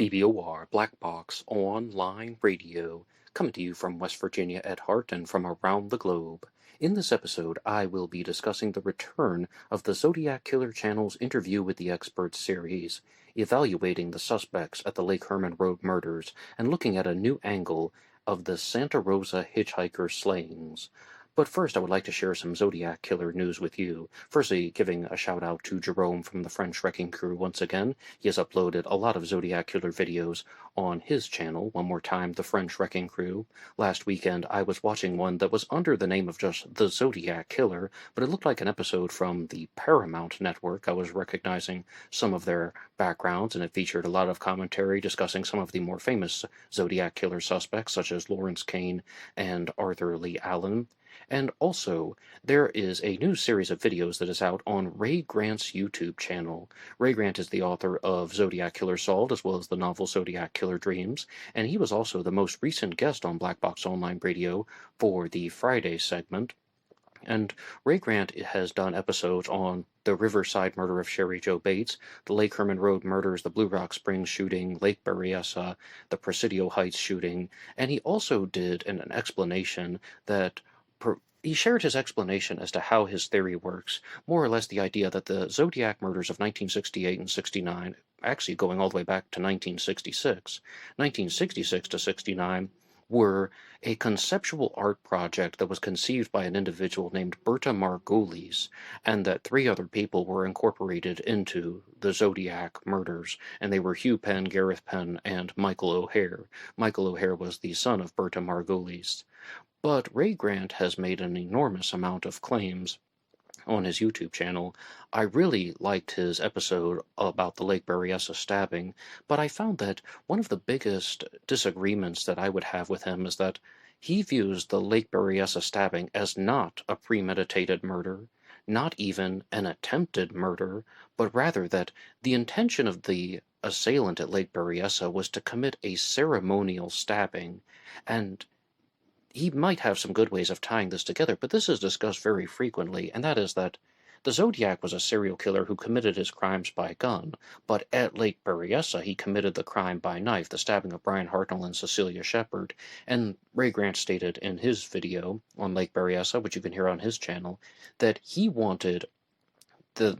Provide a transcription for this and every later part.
BBOR Black Box Online Radio, coming to you from West Virginia at heart and from around the globe. In this episode, I will be discussing the return of the Zodiac Killer Channel's Interview with the Experts series, evaluating the suspects at the Lake Herman Road murders, and looking at a new angle of the Santa Rosa hitchhiker slayings. But first, I would like to share some Zodiac Killer news with you. Firstly, giving a shout out to Jerome from the French Wrecking Crew once again. He has uploaded a lot of Zodiac Killer videos on his channel. One more time, the French Wrecking Crew. Last weekend, I was watching one that was under the name of just the Zodiac Killer, but it looked like an episode from the Paramount Network. I was recognizing some of their backgrounds, and it featured a lot of commentary discussing some of the more famous Zodiac Killer suspects, such as Lawrence Kane and Arthur Lee Allen. And also, there is a new series of videos that is out on Ray Grant's YouTube channel. Ray Grant is the author of Zodiac Killer Solved, as well as the novel Zodiac Killer Dreams, and he was also the most recent guest on BlackBoxOnlineRadio for the Friday segment. And Ray Grant has done episodes on the Riverside murder of Sherry Jo Bates, the Lake Herman Road murders, the Blue Rock Springs shooting, Lake Berryessa, the Presidio Heights shooting, and he also did an explanation that he shared his explanation as to how his theory works, more or less the idea that the Zodiac murders of 1968 and 69, actually going all the way back to 1966 to 69, were a conceptual art project that was conceived by an individual named Berta Margulies, and that three other people were incorporated into the Zodiac murders, and they were Hugh Penn, Gareth Penn, and Michael O'Hare. Michael O'Hare was the son of Berta Margulies. But Ray Grant has made an enormous amount of claims on his YouTube channel. I really liked his episode about the Lake Berryessa stabbing, but I found that one of the biggest disagreements that I would have with him is that he views the Lake Berryessa stabbing as not a premeditated murder, not even an attempted murder, but rather that the intention of the assailant at Lake Berryessa was to commit a ceremonial stabbing, and he might have some good ways of tying this together, but this is discussed very frequently, and that is that the Zodiac was a serial killer who committed his crimes by gun, but at Lake Berryessa he committed the crime by knife, the stabbing of Brian Hartnell and Cecilia Shepard, and Ray Grant stated in his video on Lake Berryessa, which you can hear on his channel, that he wanted the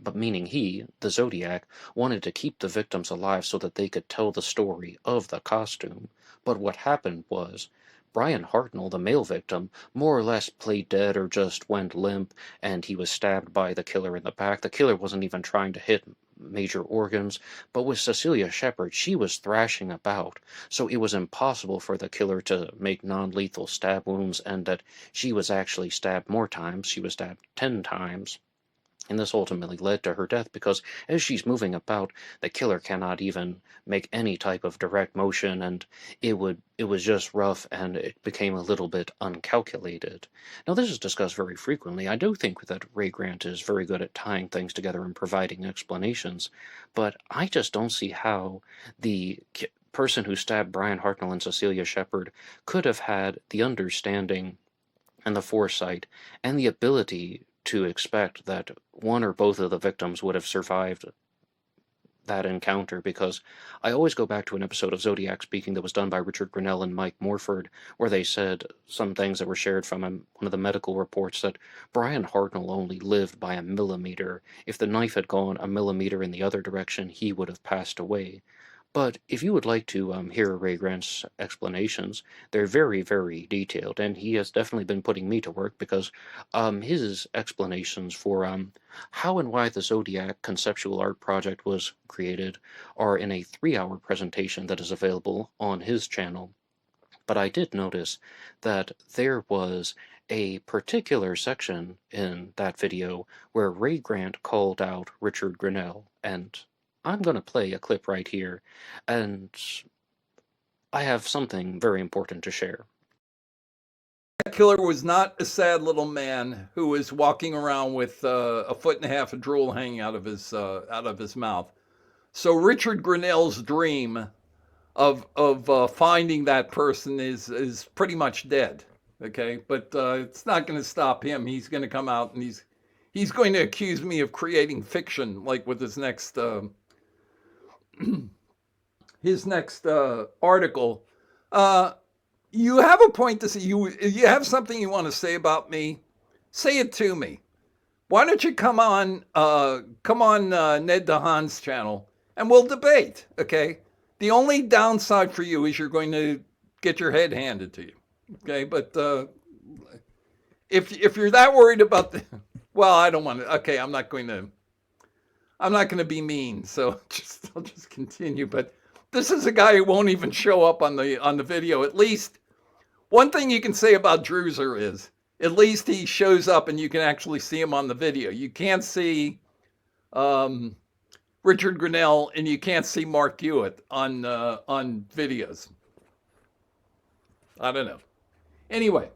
Zodiac, wanted to keep the victims alive so that they could tell the story of the costume. But what happened was, Brian Hartnell, the male victim, more or less played dead or just went limp, and he was stabbed by the killer in the back. The killer wasn't even trying to hit major organs, but with Cecilia Shepard, she was thrashing about, so it was impossible for the killer to make non-lethal stab wounds, and that she was actually stabbed more times. She was stabbed 10 times. And this ultimately led to her death because as she's moving about, the killer cannot even make any type of direct motion, and it was just rough, and it became a little bit uncalculated. Now, this is discussed very frequently. I do think that Ray Grant is very good at tying things together and providing explanations, but I just don't see how the person who stabbed Brian Hartnell and Cecilia Shepard could have had the understanding and the foresight and the ability to expect that one or both of the victims would have survived that encounter, because I always go back to an episode of Zodiac Speaking that was done by Richard Grinnell and Mike Morford, where they said some things that were shared from one of the medical reports, that Brian Hartnell only lived by a millimeter. If the knife had gone a millimeter in the other direction, he would have passed away. But if you would like to hear Ray Grant's explanations, they're very, very detailed, and he has definitely been putting me to work, because his explanations for how and why the Zodiac conceptual art project was created are in a 3-hour presentation that is available on his channel. But I did notice that there was a particular section in that video where Ray Grant called out Richard Grinnell, and I'm going to play a clip right here, and I have something very important to share. That killer was not a sad little man who was walking around with 1.5 feet of drool hanging out of his mouth. So Richard Grinnell's dream of finding that person is pretty much dead. Okay, but it's not going to stop him. He's going to come out and he's going to accuse me of creating fiction, like with his next his next article. You have a point to say. You have something you want to say about me. Say it to me. Why don't you come on Ned DeHaan's channel and we'll debate? Okay. The only downside for you is you're going to get your head handed to you. Okay, but if you're that worried about the, well, I don't want to. Okay, I'm not going to be mean. So I'll just continue. But this is a guy who won't even show up on the video. At least one thing you can say about Druser is at least he shows up and you can actually see him on the video. You can't see Richard Grinnell and you can't see Mark Hewitt on videos. I don't know. Anyway.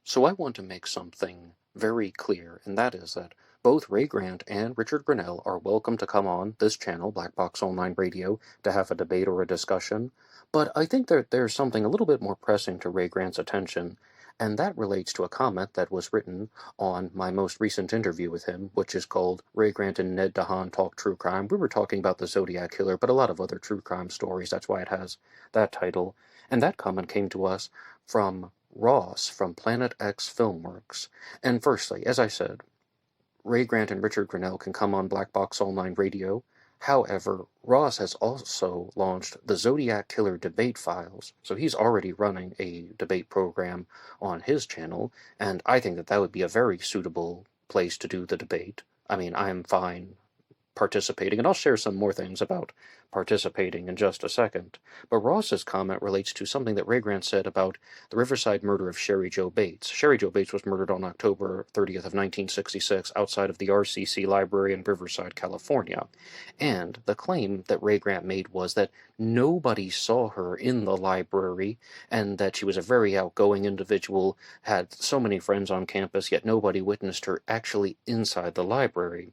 So I want to make something very clear, and that is that both Ray Grant and Richard Grinnell are welcome to come on this channel, Black Box Online Radio, to have a debate or a discussion. But I think that there's something a little bit more pressing to Ray Grant's attention, and that relates to a comment that was written on my most recent interview with him, which is called Ray Grant and Ned DeHaan Talk True Crime. We were talking about the Zodiac Killer, but a lot of other true crime stories. That's why it has that title. And that comment came to us from Ross from Planet X Filmworks. And firstly, as I said, Ray Grant and Richard Grinnell can come on Black Box Online Radio. However, Ross has also launched the Zodiac Killer Debate Files, so he's already running a debate program on his channel, and I think that that would be a very suitable place to do the debate. I mean, I'm fine participating, and I'll share some more things about participating in just a second. But Ross's comment relates to something that Ray Grant said about the Riverside murder of Sherry Jo Bates. Sherry Jo Bates was murdered on October 30th of 1966 outside of the RCC Library in Riverside, California. And the claim that Ray Grant made was that nobody saw her in the library, and that she was a very outgoing individual, had so many friends on campus, yet nobody witnessed her actually inside the library.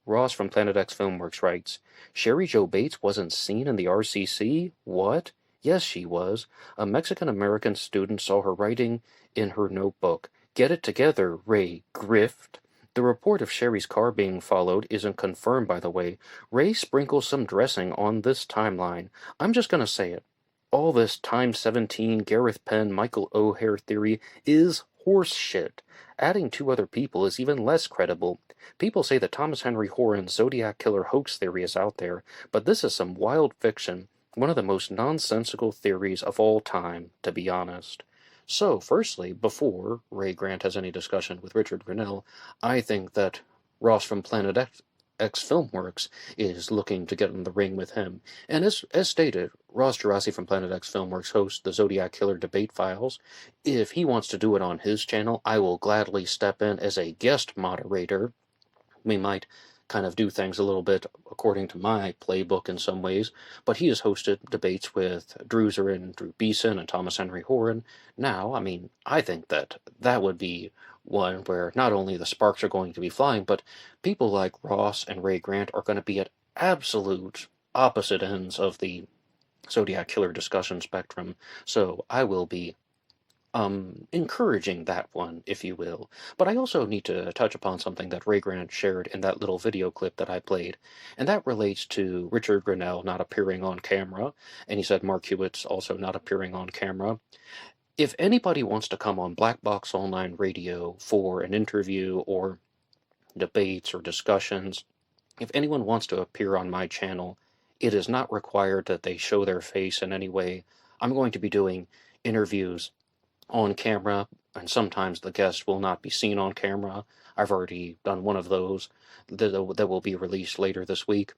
Ross from Planet X Filmworks writes, Sherry Jo Bates wasn't seen in the RCC? What? Yes, she was. A Mexican-American student saw her writing in her notebook. Get it together, Ray Grift. The report of Sherry's car being followed isn't confirmed, by the way. Ray sprinkles some dressing on this timeline. I'm just gonna say it. All this Time 17, Gareth Penn, Michael O'Hare theory is horse shit. Adding two other people is even less credible. People say that Thomas Henry Horan's Zodiac Killer hoax theory is out there, but this is some wild fiction, one of the most nonsensical theories of all time, to be honest. So, firstly, before Ray Grant has any discussion with Richard Grinnell, I think that Ross from Planet X Filmworks is looking to get in the ring with him. And as stated, Ross Gerasi from Planet X Filmworks hosts the Zodiac Killer Debate Files. If he wants to do it on his channel, I will gladly step in as a guest moderator. We might kind of do things a little bit according to my playbook in some ways, but he has hosted debates with Druser and Drew Beeson and Thomas Henry Horan. Now, I mean, I think that that would be one where not only the sparks are going to be flying, but people like Ross and Ray Grant are going to be at absolute opposite ends of the Zodiac Killer discussion spectrum, so I will be encouraging that one, if you will. But I also need to touch upon something that Ray Grant shared in that little video clip that I played, and that relates to Richard Grinnell not appearing on camera, and he said Mark Hewitt's also not appearing on camera. If anybody wants to come on Black Box Online Radio for an interview or debates or discussions, if anyone wants to appear on my channel, it is not required that they show their face in any way. I'm going to be doing interviews on camera, and sometimes the guest will not be seen on camera. I've already done one of those that will be released later this week.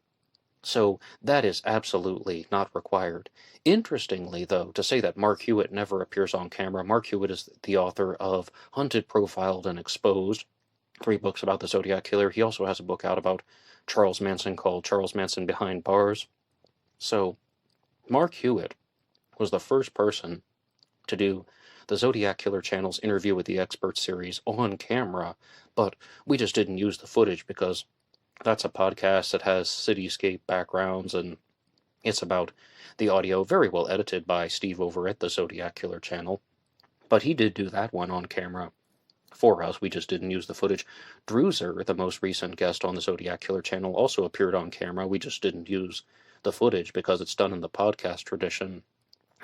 So that is absolutely not required. Interestingly, though, to say that Mark Hewitt never appears on camera, Mark Hewitt is the author of Hunted, Profiled, and Exposed, 3 books about the Zodiac Killer. He also has a book out about Charles Manson called Charles Manson Behind Bars. So Mark Hewitt was the first person to do the Zodiac Killer channel's Interview with the Expert series on camera, but we just didn't use the footage because that's a podcast that has cityscape backgrounds, and it's about the audio, very well edited by Steve over at the Zodiac Killer channel. But he did do that one on camera for us. We just didn't use the footage. Druser, the most recent guest on the Zodiac Killer channel, also appeared on camera. We just didn't use the footage because it's done in the podcast tradition.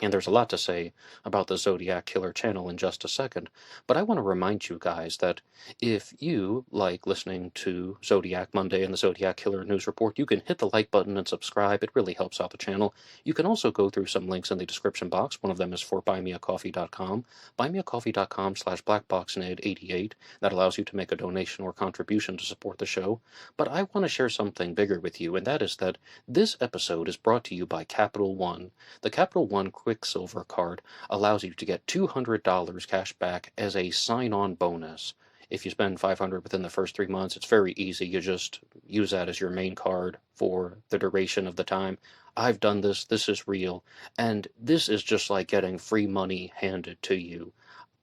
And there's a lot to say about the Zodiac Killer channel in just a second, but I want to remind you guys that if you like listening to Zodiac Monday and the Zodiac Killer News Report, you can hit the like button and subscribe. It really helps out the channel. You can also go through some links in the description box. One of them is for BuyMeACoffee.com. BuyMeACoffee.com/BlackBoxNed88. That allows you to make a donation or contribution to support the show. But I want to share something bigger with you, and that is that this episode is brought to you by Capital One. The Capital One Quicksilver card allows you to get $200 cash back as a sign-on bonus. If you spend $500 within the first 3 months, it's very easy. You just use that as your main card for the duration of the time. I've done this. This is real. And this is just like getting free money handed to you.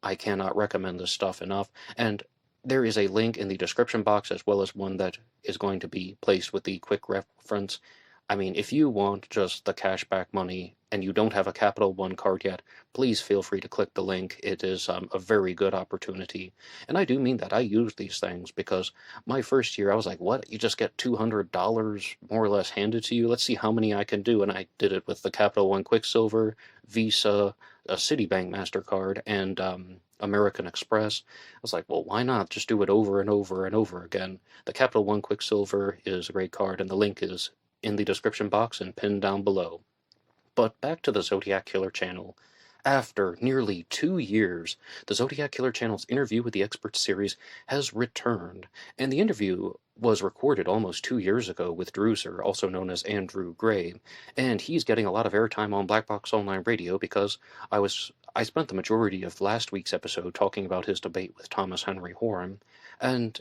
I cannot recommend this stuff enough. And there is a link in the description box as well as one that is going to be placed with the quick reference. I mean, if you want just the cashback money and you don't have a Capital One card yet, please feel free to click the link. It is a very good opportunity. And I do mean that. I use these things because my first year I was like, what? You just get $200 more or less handed to you? Let's see how many I can do. And I did it with the Capital One Quicksilver, Visa, a Citibank MasterCard, and American Express. I was like, well, why not just do it over and over and over again? The Capital One Quicksilver is a great card, and the link is in the description box and pinned down below. But back to the Zodiac Killer channel. After nearly 2 years, the Zodiac Killer channel's Interview with the Experts series has returned, and the interview was recorded almost 2 years ago with Druser, also known as Andrew Gray, and he's getting a lot of airtime on Black Box Online Radio because I spent the majority of last week's episode talking about his debate with Thomas Henry Horn, and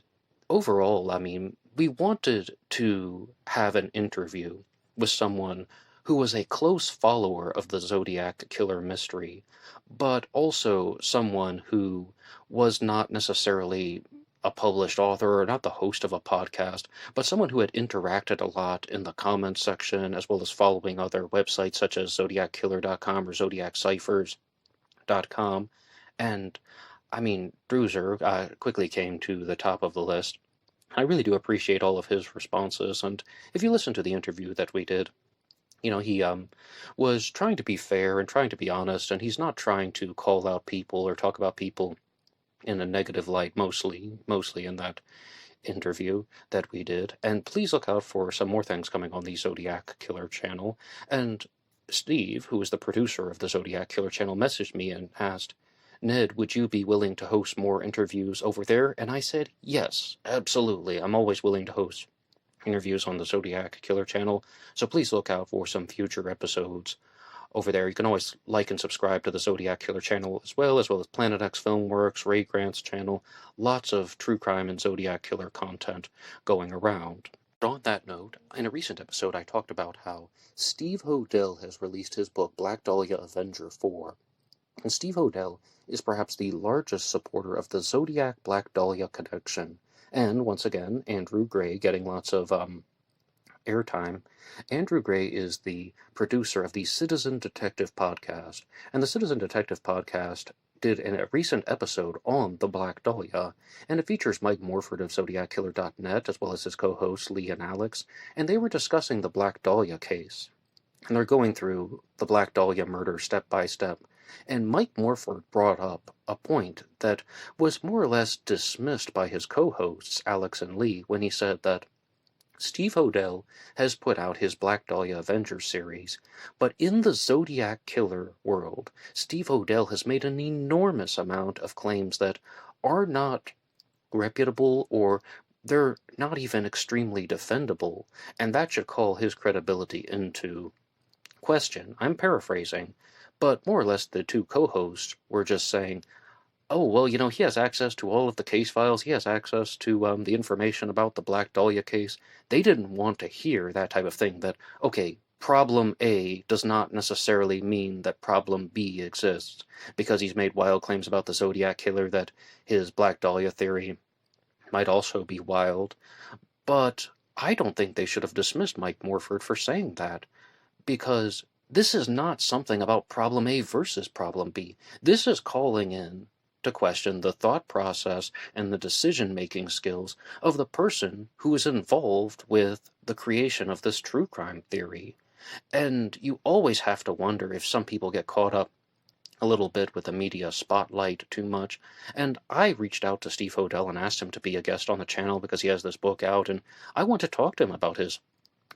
overall, I mean, we wanted to have an interview with someone who was a close follower of the Zodiac Killer mystery, but also someone who was not necessarily a published author or not the host of a podcast, but someone who had interacted a lot in the comments section as well as following other websites such as ZodiacKiller.com or ZodiacCyphers.com. And I mean, Druser quickly came to the top of the list. I really do appreciate all of his responses, and if you listen to the interview that we did, you know, he was trying to be fair and trying to be honest, and he's not trying to call out people or talk about people in a negative light, mostly in that interview that we did. And please look out for some more things coming on the Zodiac Killer channel. And Steve, who is the producer of the Zodiac Killer channel, messaged me and asked, Ned, would you be willing to host more interviews over there? And I said, yes, absolutely. I'm always willing to host interviews on the Zodiac Killer channel, so please look out for some future episodes over there. You can always like and subscribe to the Zodiac Killer channel as well as Planet X Filmworks, Ray Grant's channel. Lots of true crime and Zodiac Killer content going around. But on that note, in a recent episode I talked about how Steve Hodel has released his book Black Dahlia Avenger 4. And Steve Hodel is perhaps the largest supporter of the Zodiac Black Dahlia connection. And once again, Andrew Gray getting lots of airtime. Andrew Gray is the producer of the Citizen Detective podcast. And the Citizen Detective podcast did a recent episode on the Black Dahlia, and it features Mike Morford of ZodiacKiller.net as well as his co-hosts Lee and Alex, and they were discussing the Black Dahlia case. And they're going through the Black Dahlia murder step by step. And Mike Morford brought up a point that was more or less dismissed by his co-hosts, Alex and Lee, when he said that Steve Hodel has put out his Black Dahlia Avenger series, but in the Zodiac Killer world, Steve Hodel has made an enormous amount of claims that are not reputable or they're not even extremely defendable, and that should call his credibility into question. I'm paraphrasing, but more or less the two co-hosts were just saying, oh, well, you know, he has access to all of the case files, he has access to the information about the Black Dahlia case. They didn't want to hear that type of thing, that, okay, problem A does not necessarily mean that problem B exists, because he's made wild claims about the Zodiac Killer, that his Black Dahlia theory might also be wild. But I don't think they should have dismissed Mike Morford for saying that, because this is not something about problem A versus problem B. This is calling in to question the thought process and the decision-making skills of the person who is involved with the creation of this true crime theory. And you always have to wonder if some people get caught up a little bit with the media spotlight too much. And I reached out to Steve Hodel and asked him to be a guest on the channel because he has this book out, and I want to talk to him about his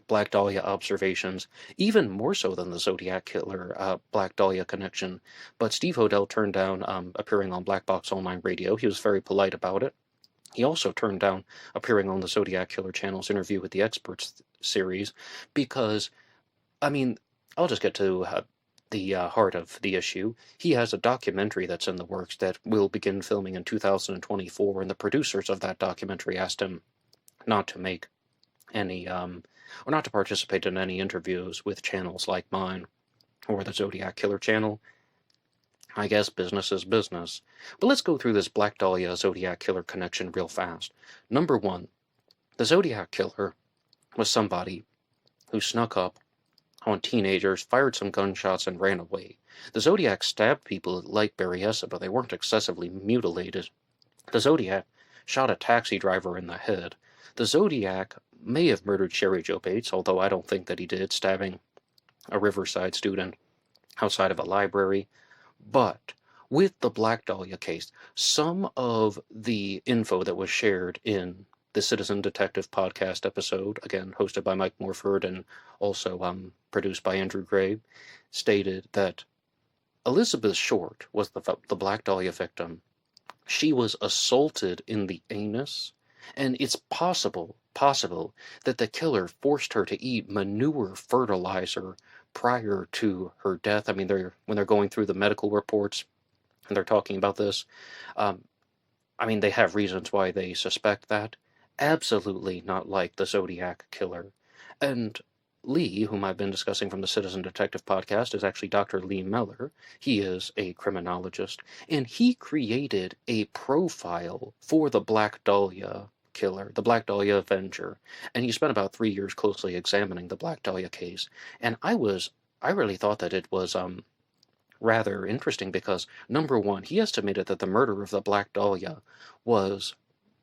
Black Dahlia observations, even more so than the Zodiac Killer Black Dahlia connection. But Steve Hodel turned down appearing on BlackBoxOnlineRadio. He was very polite about it. He also turned down appearing on the Zodiac Killer channel's Interview with the Experts series because, I mean, I'll just get to the heart of the issue. He has a documentary that's in the works that will begin filming in 2024, and the producers of that documentary asked him not to make any, or not to participate in any interviews with channels like mine or the Zodiac Killer channel. I guess business is business. But let's go through this Black Dahlia Zodiac Killer connection real fast. Number one, the Zodiac Killer was somebody who snuck up on teenagers, fired some gunshots, and ran away. The Zodiac stabbed people like Berryessa, but they weren't excessively mutilated. The Zodiac shot a taxi driver in the head. The Zodiac may have murdered Sherry Jo Bates, although I don't think that he did, stabbing a Riverside student outside of a library. But with the Black Dahlia case, some of the info that was shared in the Citizen Detective podcast episode, again hosted by Mike Morford and also produced by Andrew Gray, stated that Elizabeth Short was the Black Dahlia victim. She was assaulted in the anus, and it's possible that the killer forced her to eat manure fertilizer prior to her death. I mean, when they're going through the medical reports and they're talking about this, I mean, they have reasons why they suspect that. Absolutely not like the Zodiac Killer. And Lee, whom I've been discussing from the Citizen Detective podcast, is actually Dr. Lee Meller. He is a criminologist, and he created a profile for the Black Dahlia Killer, the Black Dahlia Avenger, and he spent about 3 years closely examining the Black Dahlia case. And I really thought that it was rather interesting because, number one, he estimated that the murder of the Black Dahlia was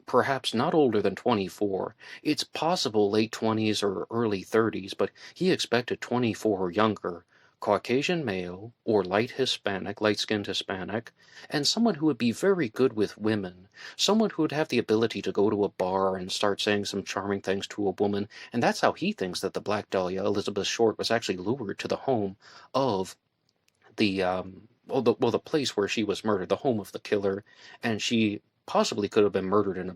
perhaps not older than 24. It's possible late 20s or early 30s, but he expected 24 or younger. Caucasian male, or light-skinned Hispanic, and someone who would be very good with women, someone who would have the ability to go to a bar and start saying some charming things to a woman, and that's how he thinks that the Black Dahlia, Elizabeth Short, was actually lured to the home of the place where she was murdered, the home of the killer, and she possibly could have been murdered in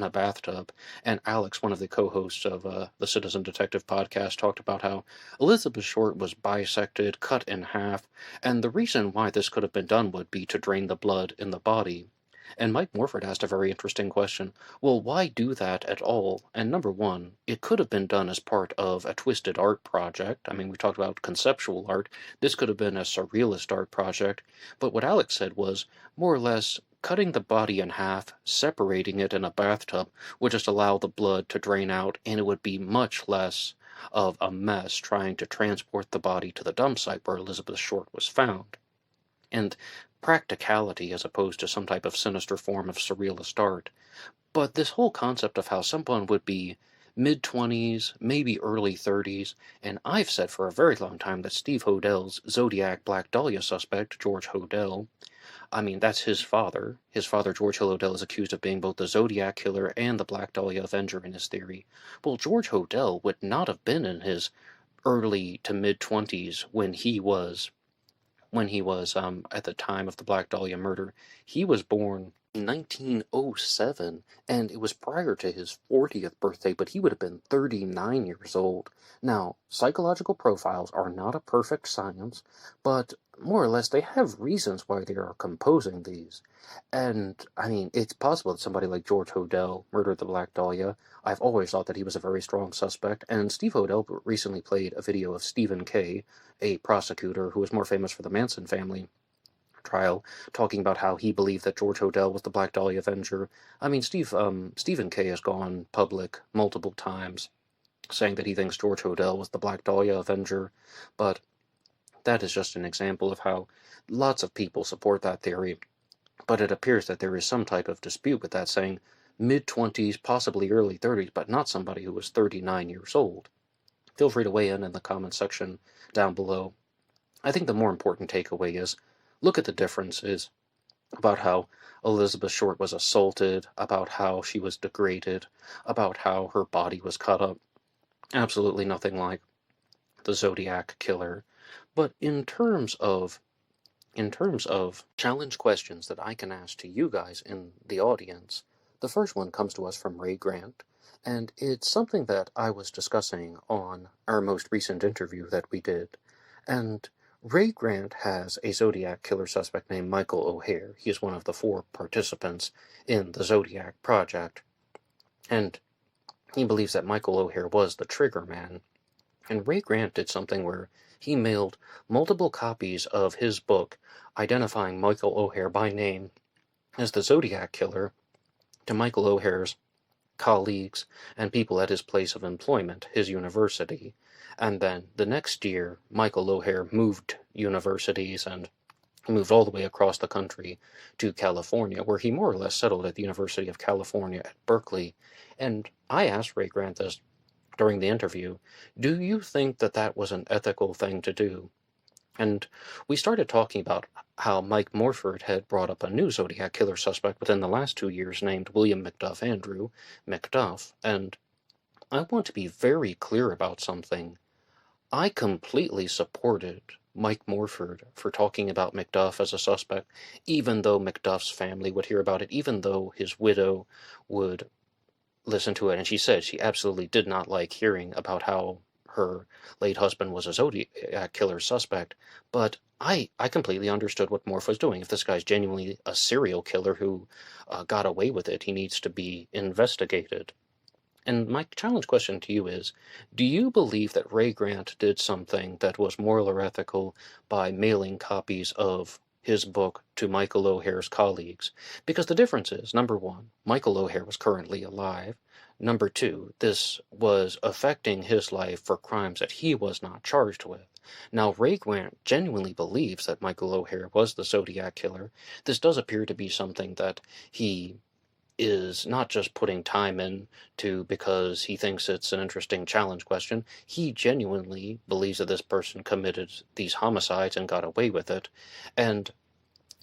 a bathtub. And Alex, one of the co-hosts of the Citizen Detective podcast, talked about how Elizabeth Short was bisected, cut in half, and the reason why this could have been done would be to drain the blood in the body. And Mike Morford asked a very interesting question. Well, why do that at all? And number one, it could have been done as part of a twisted art project. I mean, we talked about conceptual art. This could have been a surrealist art project. But what Alex said was, more or less, cutting the body in half, separating it in a bathtub, would just allow the blood to drain out, and it would be much less of a mess trying to transport the body to the dump site where Elizabeth Short was found. And practicality as opposed to some type of sinister form of surrealist art. But this whole concept of how someone would be mid-20s, maybe early 30s, and I've said for a very long time that Steve Hodel's Zodiac Black Dahlia suspect, George Hodel, I mean, that's his father. His father, George Hodel, is accused of being both the Zodiac Killer and the Black Dahlia Avenger in his theory. Well, George Hodel would not have been in his early to mid-20s when he was at the time of the Black Dahlia murder. He was born in 1907, and it was prior to his 40th birthday, but he would have been 39 years old. Now, psychological profiles are not a perfect science, but more or less they have reasons why they are composing these. And, I mean, it's possible that somebody like George Hodel murdered the Black Dahlia. I've always thought that he was a very strong suspect, and Steve Hodel recently played a video of Stephen Kay, a prosecutor who was more famous for the Manson family trial, talking about how he believed that George Hodel was the Black Dahlia Avenger. I mean, Stephen Kay has gone public multiple times saying that he thinks George Hodel was the Black Dahlia Avenger, but that is just an example of how lots of people support that theory, but it appears that there is some type of dispute with that, saying mid-20s, possibly early 30s, but not somebody who was 39 years old. Feel free to weigh in the comments section down below. I think the more important takeaway is, look at the differences about how Elizabeth Short was assaulted, about how she was degraded, about how her body was cut up. Absolutely nothing like the Zodiac killer. But in terms of challenge questions that I can ask to you guys in the audience, the first one comes to us from Ray Grant, and it's something that I was discussing on our most recent interview that we did. And Ray Grant has a Zodiac killer suspect named Michael O'Hare. He is one of the 4 participants in the Zodiac project, and he believes that Michael O'Hare was the trigger man. And Ray Grant did something where he mailed multiple copies of his book identifying Michael O'Hare by name as the Zodiac killer to Michael O'Hare's colleagues and people at his place of employment, his university. And then the next year, Michael O'Hare moved universities and moved all the way across the country to California, where he more or less settled at the University of California at Berkeley. And I asked Ray Grant this during the interview, do you think that that was an ethical thing to do? And we started talking about how Mike Morford had brought up a new Zodiac killer suspect within the last 2 years named William McDuff Andrew McDuff, and I want to be very clear about something. I completely supported Mike Morford for talking about McDuff as a suspect, even though McDuff's family would hear about it, even though his widow would listen to it, and she said she absolutely did not like hearing about how her late husband was a Zodiac killer suspect. But I completely understood what Morph was doing. If this guy's genuinely a serial killer who got away with it, he needs to be investigated. And my challenge question to you is, do you believe that Ray Grant did something that was moral or ethical by mailing copies of his book to Michael O'Hare's colleagues? Because the difference is, number one, Michael O'Hare was currently alive. Number two, this was affecting his life for crimes that he was not charged with. Now, Ray Grant genuinely believes that Michael O'Hare was the Zodiac killer. This does appear to be something that he is not just putting time into because he thinks it's an interesting challenge question. He genuinely believes that this person committed these homicides and got away with it. And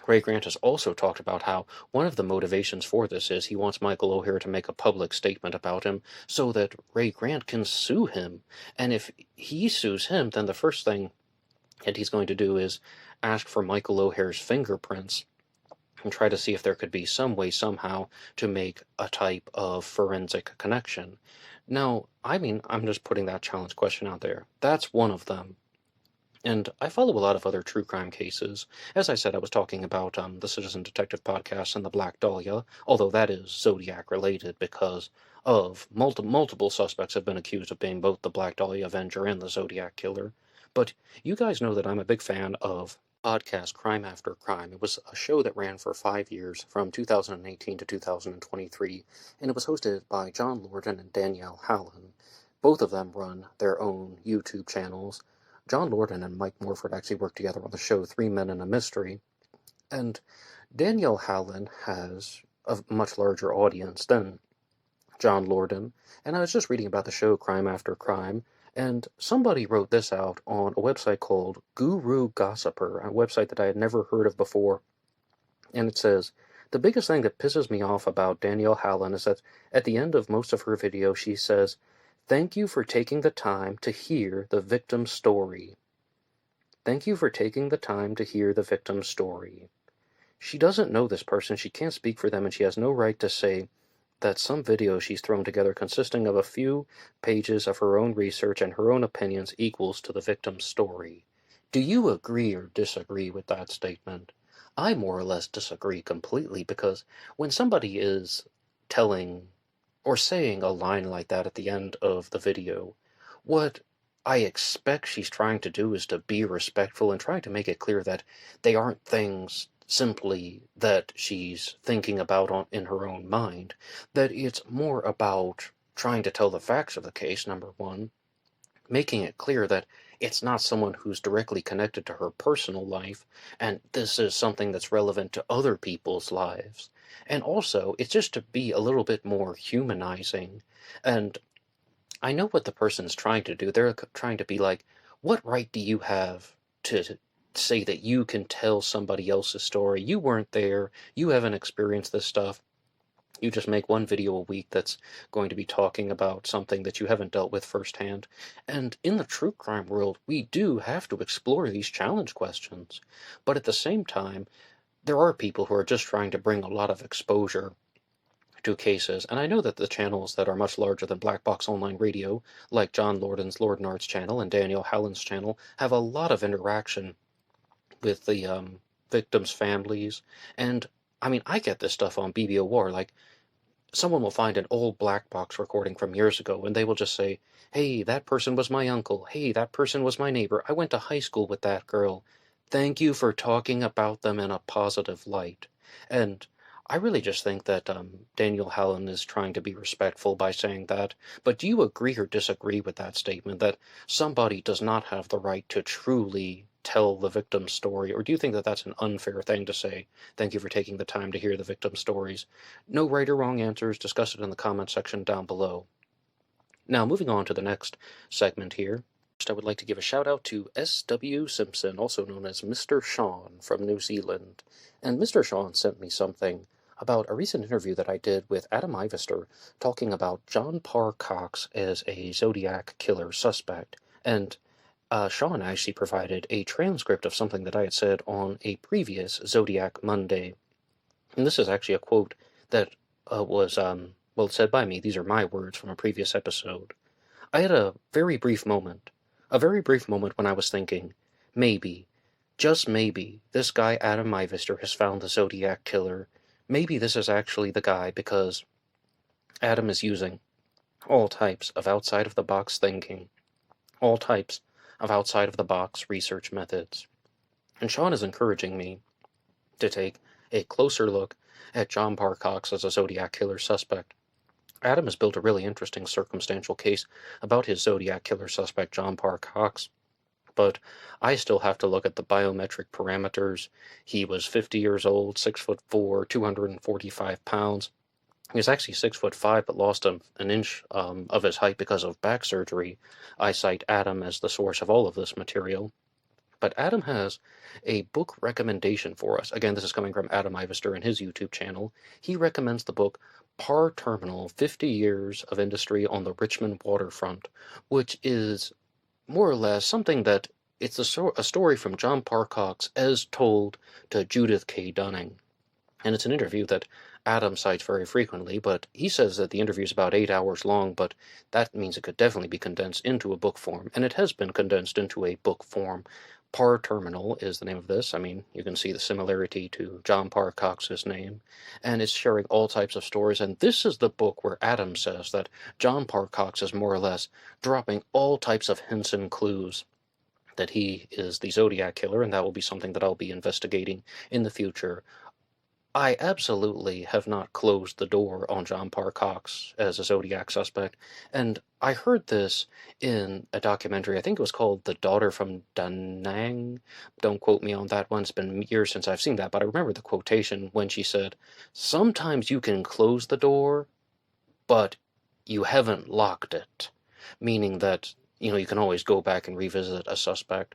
Ray Grant has also talked about how one of the motivations for this is he wants Michael O'Hare to make a public statement about him so that Ray Grant can sue him. And if he sues him, then the first thing that he's going to do is ask for Michael O'Hare's fingerprints and try to see if there could be some way somehow to make a type of forensic connection. Now, I mean, I'm just putting that challenge question out there. That's one of them. And I follow a lot of other true crime cases. As I said, I was talking about the Citizen Detective podcast and the Black Dahlia, although that is Zodiac related because of multiple suspects have been accused of being both the Black Dahlia Avenger and the Zodiac Killer. But you guys know that I'm a big fan of podcast Crime After Crime. It was a show that ran for 5 years, from 2018 to 2023, and it was hosted by John Lorden and Danielle Hallen. Both of them run their own YouTube channels. John Lorden and Mike Morford actually worked together on the show 3 Men and a Mystery, and Danielle Hallen has a much larger audience than John Lorden, and I was just reading about the show Crime After Crime, and somebody wrote this out on a website called Guru Gossiper, a website that I had never heard of before. And it says, the biggest thing that pisses me off about Danielle Hallen is that at the end of most of her videos, she says, "Thank you for taking the time to hear the victim's story." Thank you for taking the time to hear the victim's story. She doesn't know this person, she can't speak for them, and she has no right to say that some video she's thrown together consisting of a few pages of her own research and her own opinions equals to the victim's story. Do you agree or disagree with that statement? I more or less disagree completely, because when somebody is telling or saying a line like that at the end of the video, what I expect she's trying to do is to be respectful and trying to make it clear that they aren't things simply that she's thinking about in her own mind, that it's more about trying to tell the facts of the case, number one, making it clear that it's not someone who's directly connected to her personal life, and this is something that's relevant to other people's lives. And also, it's just to be a little bit more humanizing. And I know what the person's trying to do. They're trying to be like, what right do you have to say that you can tell somebody else's story? You weren't there. You haven't experienced this stuff. You just make one video a week that's going to be talking about something that you haven't dealt with firsthand. And in the true crime world, we do have to explore these challenge questions. But at the same time, there are people who are just trying to bring a lot of exposure to cases, and I know that the channels that are much larger than Black Box Online Radio, like John Lorden's Lord Nard's channel and Daniel Hallen's channel, have a lot of interaction with the victims' families. And I mean, I get this stuff on BBOR. Like, someone will find an old black box recording from years ago, and they will just say, hey, that person was my uncle. Hey, that person was my neighbor. I went to high school with that girl. Thank you for talking about them in a positive light. And I really just think that Daniel Hallen is trying to be respectful by saying that. But do you agree or disagree with that statement, that somebody does not have the right to truly tell the victim's story? Or do you think that that's an unfair thing to say? Thank you for taking the time to hear the victim's stories. No right or wrong answers. Discuss it in the comment section down below. Now, moving on to the next segment here. First, I would like to give a shout out to S.W. Simpson, also known as Mr. Sean from New Zealand. And Mr. Sean sent me something about a recent interview that I did with Adam Ivester talking about John Parr Cox as a Zodiac killer suspect. And Sean actually provided a transcript of something that I had said on a previous Zodiac Monday. And this is actually a quote that was, said by me. These are my words from a previous episode. I had a very brief moment when I was thinking, maybe, just maybe, this guy Adam Ivester has found the Zodiac killer. Maybe this is actually the guy, because Adam is using all types of outside-of-the-box thinking, all types of outside-of-the-box research methods. And Sean is encouraging me to take a closer look at John Parr Cox as a Zodiac killer suspect. Adam has built a really interesting circumstantial case about his Zodiac killer suspect, John Parr Cox, but I still have to look at the biometric parameters. He was 50 years old, 6'4", 245 pounds. He was actually 6'5", but lost an inch of his height because of back surgery. I cite Adam as the source of all of this material. But Adam has a book recommendation for us. Again, this is coming from Adam Ivester and his YouTube channel. He recommends the book Parr Terminal, 50 Years of Industry on the Richmond Waterfront, which is more or less something that it's a story from John Parr Cox as told to Judith K. Dunning. And it's an interview that Adam cites very frequently, but he says that the interview is about 8 hours long, but that means it could definitely be condensed into a book form, and it has been condensed into a book form. Parr Terminal is the name of this. I mean, you can see the similarity to John Parr Cox's name, and it's sharing all types of stories, and this is the book where Adam says that John Parr Cox is more or less dropping all types of hints and clues that he is the Zodiac killer, and that will be something that I'll be investigating in the future. I absolutely have not closed the door on John Parr Cox as a Zodiac suspect, and I heard this in a documentary. I think it was called The Daughter from Da Nang. Don't quote me on that one. It's been years since I've seen that, but I remember the quotation when she said, sometimes you can close the door, but you haven't locked it. Meaning that, you can always go back and revisit a suspect.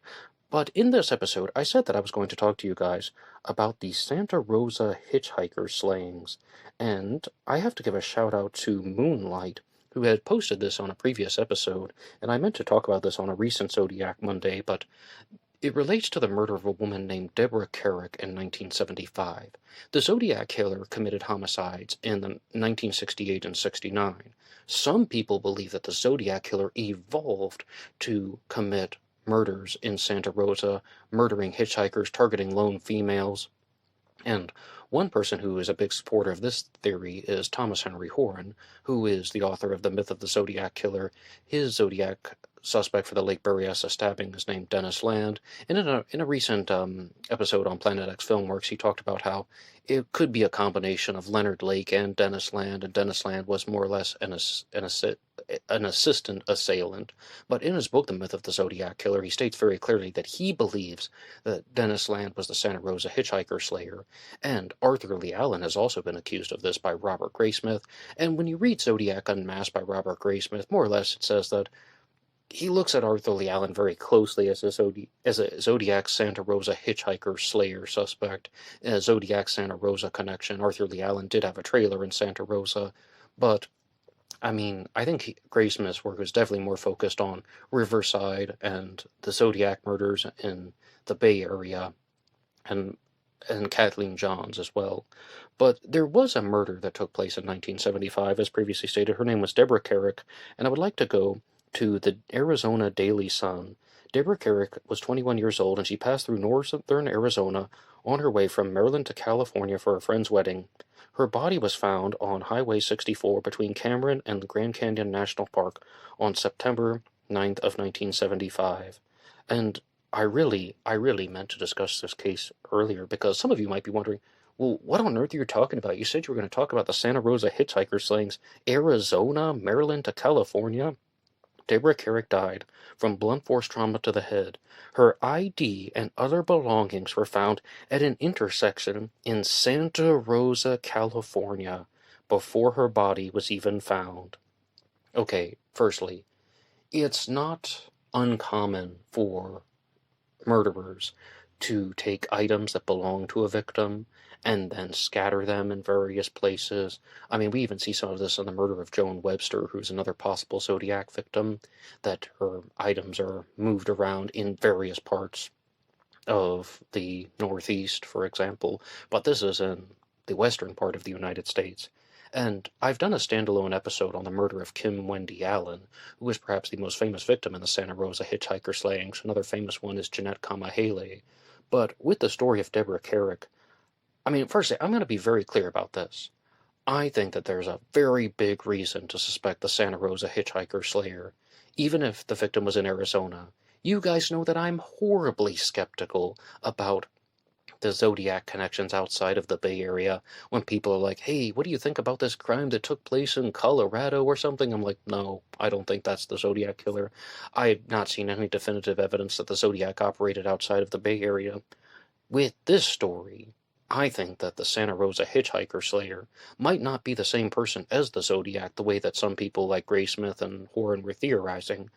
But in this episode, I said that I was going to talk to you guys about the Santa Rosa hitchhiker slayings, and I have to give a shout out to Moonlight, who had posted this on a previous episode, and I meant to talk about this on a recent Zodiac Monday, but it relates to the murder of a woman named Deborah Carrick in 1975. The Zodiac killer committed homicides in the 1968 and 69. Some people believe that the Zodiac killer evolved to commit murders in Santa Rosa, murdering hitchhikers, targeting lone females. And one person who is a big supporter of this theory is Thomas Henry Horan, who is the author of The Myth of the Zodiac Killer. His Zodiac suspect for the Lake Berryessa stabbing is named Dennis Land. And in a recent episode on Planet X Filmworks, he talked about how it could be a combination of Leonard Lake and Dennis Land was more or less an an assistant assailant. But in his book, The Myth of the Zodiac Killer, he states very clearly that he believes that Dennis Land was the Santa Rosa hitchhiker slayer, and Arthur Lee Allen has also been accused of this by Robert Graysmith. And when you read Zodiac Unmasked by Robert Graysmith, more or less it says that he looks at Arthur Lee Allen very closely as a Zodiac Santa Rosa hitchhiker slayer suspect, a Zodiac Santa Rosa connection. Arthur Lee Allen did have a trailer in Santa Rosa, but I mean, I think Graysmith's work was definitely more focused on Riverside and the Zodiac murders in the Bay Area, and Kathleen Johns as well. But there was a murder that took place in 1975, as previously stated. Her name was Deborah Kerrick, and I would like to go to the Arizona Daily Sun. Deborah Kerrick was 21 years old, and she passed through northern Arizona on her way from Maryland to California for a friend's wedding. Her body was found on Highway 64 between Cameron and the Grand Canyon National Park on September 9th of 1975. And I really meant to discuss this case earlier because some of you might be wondering, well, what on earth are you talking about? You said you were going to talk about the Santa Rosa hitchhiker slayings, Arizona, Maryland to California. Deborah Kerrick died from blunt force trauma to the head. Her ID and other belongings were found at an intersection in Santa Rosa, California, before her body was even found. Okay, firstly, it's not uncommon for murderers to take items that belong to a victim and then scatter them in various places. I mean, we even see some of this in the murder of Joan Webster, who's another possible Zodiac victim, that her items are moved around in various parts of the Northeast, for example, but this is in the western part of the United States. And I've done a standalone episode on the murder of Kim Wendy Allen, who was perhaps the most famous victim in the Santa Rosa hitchhiker slayings. Another famous one is Jeanette Kamahele. But with the story of Deborah Kerrick, I mean, firstly, I'm going to be very clear about this. I think that there's a very big reason to suspect the Santa Rosa hitchhiker slayer, even if the victim was in Arizona. You guys know that I'm horribly skeptical about the Zodiac connections outside of the Bay Area. When people are like, hey, what do you think about this crime that took place in Colorado or something? I'm like, no, I don't think that's the Zodiac killer. I've not seen any definitive evidence that the Zodiac operated outside of the Bay Area. With this story, I think that the Santa Rosa hitchhiker slayer might not be the same person as the Zodiac, the way that some people like Graysmith and Horan were theorizing.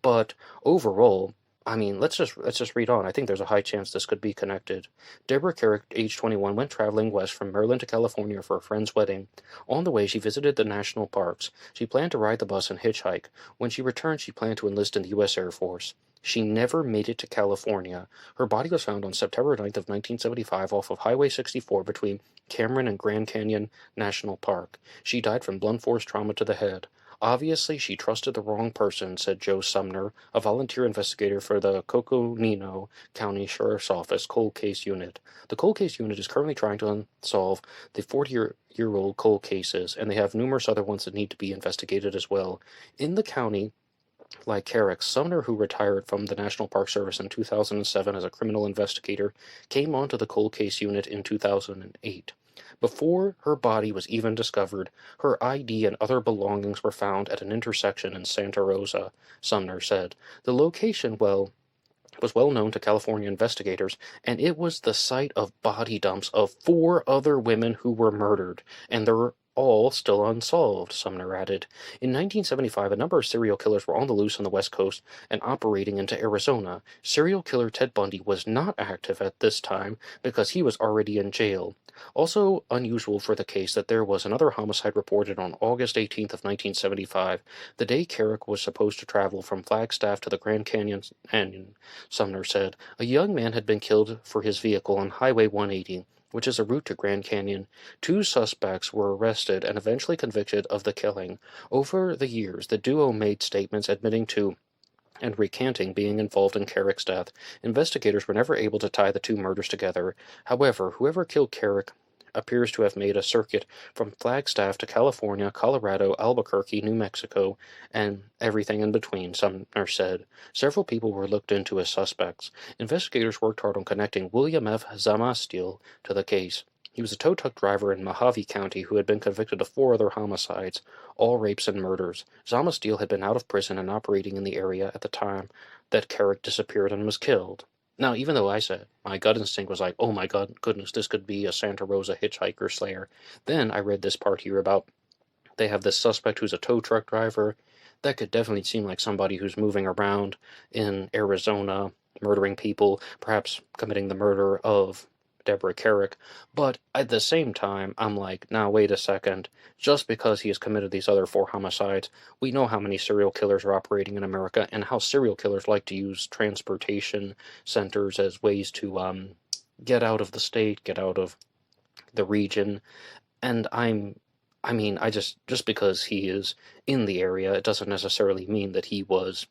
But overall, I mean, let's just read on. I think there's a high chance this could be connected. Deborah Kerrick, age 21, went traveling west from Maryland to California for a friend's wedding. On the way, she visited the national parks. She planned to ride the bus and hitchhike. When she returned, she planned to enlist in the U.S. Air Force. She never made it to California. Her body was found on September 9th of 1975 off of Highway 64 between Cameron and Grand Canyon National Park. She died from blunt force trauma to the head. Obviously, she trusted the wrong person, said Joe Sumner, a volunteer investigator for the Coconino County Sheriff's Office Cold Case Unit. The Cold Case Unit is currently trying to unsolve the 40-year-old cold cases, and they have numerous other ones that need to be investigated as well. In the county, like Kerrick, Sumner, who retired from the National Park Service in 2007 as a criminal investigator, came onto the Cold Case Unit in 2008. Before her body was even discovered, her ID and other belongings were found at an intersection in Santa Rosa, Sumner said. The location, was well known to California investigators, and it was the site of body dumps of 4 other women who were murdered, and they're all still unsolved, Sumner added. In 1975, a number of serial killers were on the loose on the West Coast and operating into Arizona. Serial killer Ted Bundy was not active at this time because he was already in jail. Also unusual for the case that there was another homicide reported on August 18th of 1975, the day Kerrick was supposed to travel from Flagstaff to the Grand Canyon, Sumner said. A young man had been killed for his vehicle on Highway 180, which is a route to Grand Canyon. 2 suspects were arrested and eventually convicted of the killing. Over the years, the duo made statements admitting to and recanting being involved in Kerrick's death. Investigators were never able to tie the 2 murders together. However, whoever killed Kerrick appears to have made a circuit from Flagstaff to California, Colorado, Albuquerque, New Mexico, and everything in between, Sumner said. Several people were looked into as suspects. Investigators worked hard on connecting William F. Zamastil to the case. He was a tow truck driver in Mojave County who had been convicted of 4 other homicides, all rapes and murders. Zama Steele had been out of prison and operating in the area at the time that Carrick disappeared and was killed. Now, even though I said my gut instinct was like, oh my goodness, this could be a Santa Rosa hitchhiker slayer, then I read this part here about they have this suspect who's a tow truck driver. That could definitely seem like somebody who's moving around in Arizona, murdering people, perhaps committing the murder of Deborah Carrick. But at the same time, I'm like, now wait a second. Just because he has committed these other 4 homicides, we know how many serial killers are operating in America and how serial killers like to use transportation centers as ways to get out of the state, get out of the region. And I just because he is in the area, it doesn't necessarily mean that he was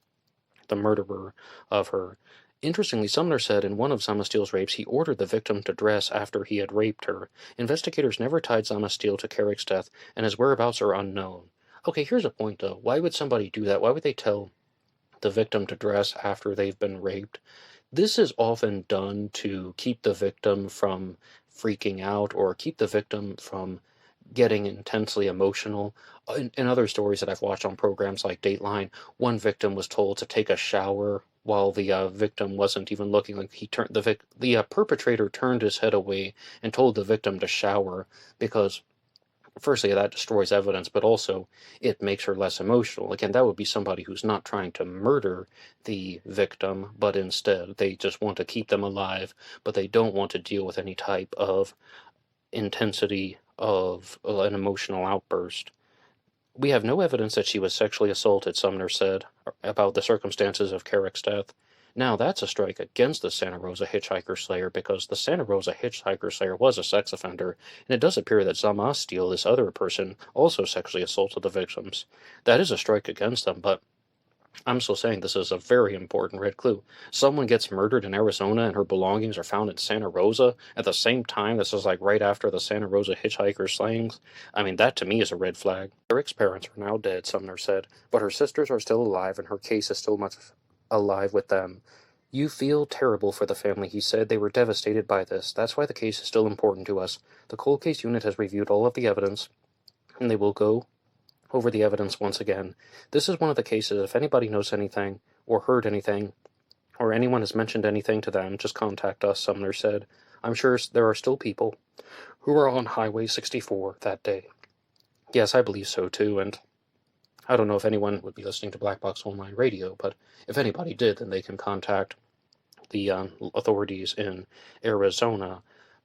the murderer of her. Interestingly, Sumner said in one of Zama Steele's rapes, he ordered the victim to dress after he had raped her. Investigators never tied Zama Steele to Carrick's death, and his whereabouts are unknown. Okay, here's a point, though. Why would somebody do that? Why would they tell the victim to dress after they've been raped? This is often done to keep the victim from freaking out or keep the victim from getting intensely emotional. In other stories that I've watched on programs like Dateline, one victim was told to take a shower while the victim wasn't even looking. Like the perpetrator turned his head away and told the victim to shower because, firstly, that destroys evidence, but also it makes her less emotional. Again, that would be somebody who's not trying to murder the victim, but instead they just want to keep them alive, but they don't want to deal with any type of intensity of an emotional outburst. We have no evidence that she was sexually assaulted, Sumner said, about the circumstances of Carrick's death. Now, that's a strike against the Santa Rosa hitchhiker slayer because the Santa Rosa hitchhiker slayer was a sex offender, and it does appear that Zama Steele, this other person, also sexually assaulted the victims. That is a strike against them, but I'm still saying this is a very important red clue. Someone gets murdered in Arizona and her belongings are found in Santa Rosa at the same time. This is like right after the Santa Rosa hitchhiker slayings. I mean, that to me is a red flag. Eric's parents are now dead, Sumner said, but her sisters are still alive and her case is still much alive with them. You feel terrible for the family, he said. They were devastated by this. That's why the case is still important to us. The cold case unit has reviewed all of the evidence, and they will go over the evidence once again. This is one of the cases, if anybody knows anything, or heard anything, or anyone has mentioned anything to them, just contact us, Sumner said. I'm sure there are still people who were on Highway 64 that day. Yes, I believe so too, and I don't know if anyone would be listening to Black Box Online Radio, but if anybody did, then they can contact the authorities in Arizona.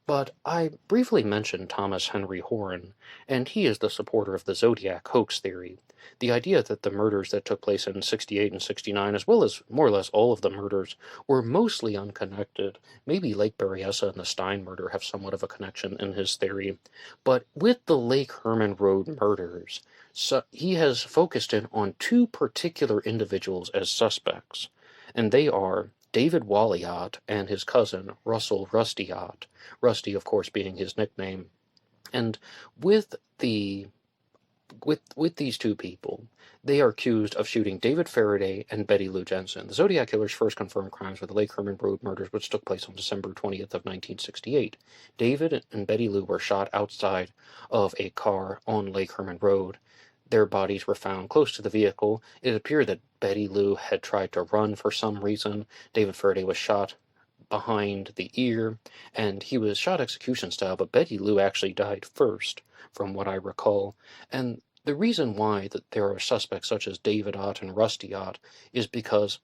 But I briefly mentioned Thomas Henry Horn, and he is the supporter of the Zodiac hoax theory. The idea that the murders that took place in 68 and 69, as well as more or less all of the murders, were mostly unconnected. Maybe Lake Berryessa and the Stein murder have somewhat of a connection in his theory. But with the Lake Herman Road murders, he has focused in on 2 particular individuals as suspects, and they are David Walliott and his cousin, Russell Rustyott. Rusty, of course, being his nickname. And with these 2 people, they are accused of shooting David Faraday and Betty Lou Jensen. The Zodiac Killer's first confirmed crimes were the Lake Herman Road murders, which took place on December 20th of 1968. David and Betty Lou were shot outside of a car on Lake Herman Road. Their bodies were found close to the vehicle. It appeared that Betty Lou had tried to run for some reason. David Faraday was shot behind the ear, and he was shot execution style, but Betty Lou actually died first, from what I recall. And the reason why that there are suspects such as David Ott and Rusty Ott is because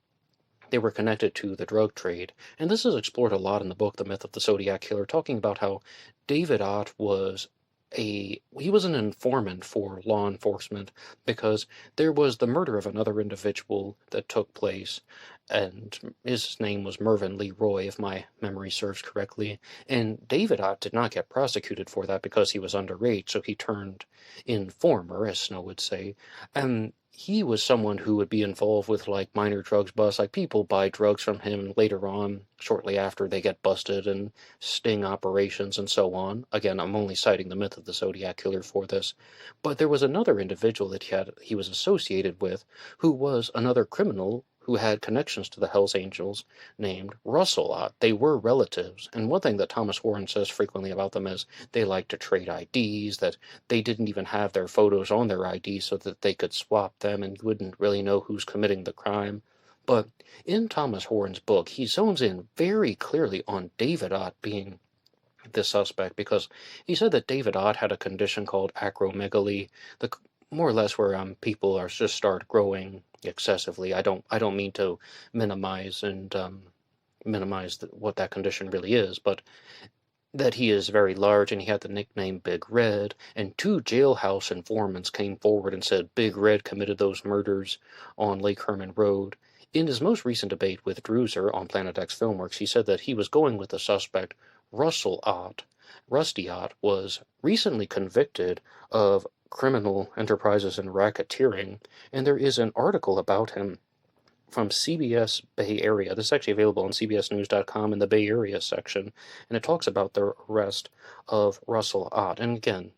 they were connected to the drug trade. And this is explored a lot in the book, The Myth of the Zodiac Killer, talking about how David Ott was he was an informant for law enforcement because there was the murder of another individual that took place, and his name was Mervyn Leroy, if my memory serves correctly, and David Ott did not get prosecuted for that because he was underage, so he turned informer, as Snow would say, and he was someone who would be involved with like minor drugs busts. Like people buy drugs from him later on, shortly after they get busted, and sting operations and so on. Again, I'm only citing the Myth of the Zodiac Killer for this. But there was another individual that he was associated with who was another criminal who had connections to the Hells Angels named Russell Ott. They were relatives, and one thing that Thomas Warren says frequently about them is they like to trade IDs, that they didn't even have their photos on their IDs so that they could swap them and you wouldn't really know who's committing the crime. But in Thomas Warren's book, he zones in very clearly on David Ott being the suspect, because he said that David Ott had a condition called acromegaly, the more or less where people are just start growing excessively. I don't mean to minimize what that condition really is, but that he is very large, and he had the nickname Big Red, and two jailhouse informants came forward and said Big Red committed those murders on Lake Herman Road. In his most recent debate with Druser on Planet X Filmworks, he said that he was going with the suspect Russell Ott. Rusty Ott was recently convicted of criminal enterprises and racketeering, and there is an article about him from CBS Bay Area. This is actually available on CBSNews.com in the Bay Area section, and it talks about the arrest of Russell Ott. And again,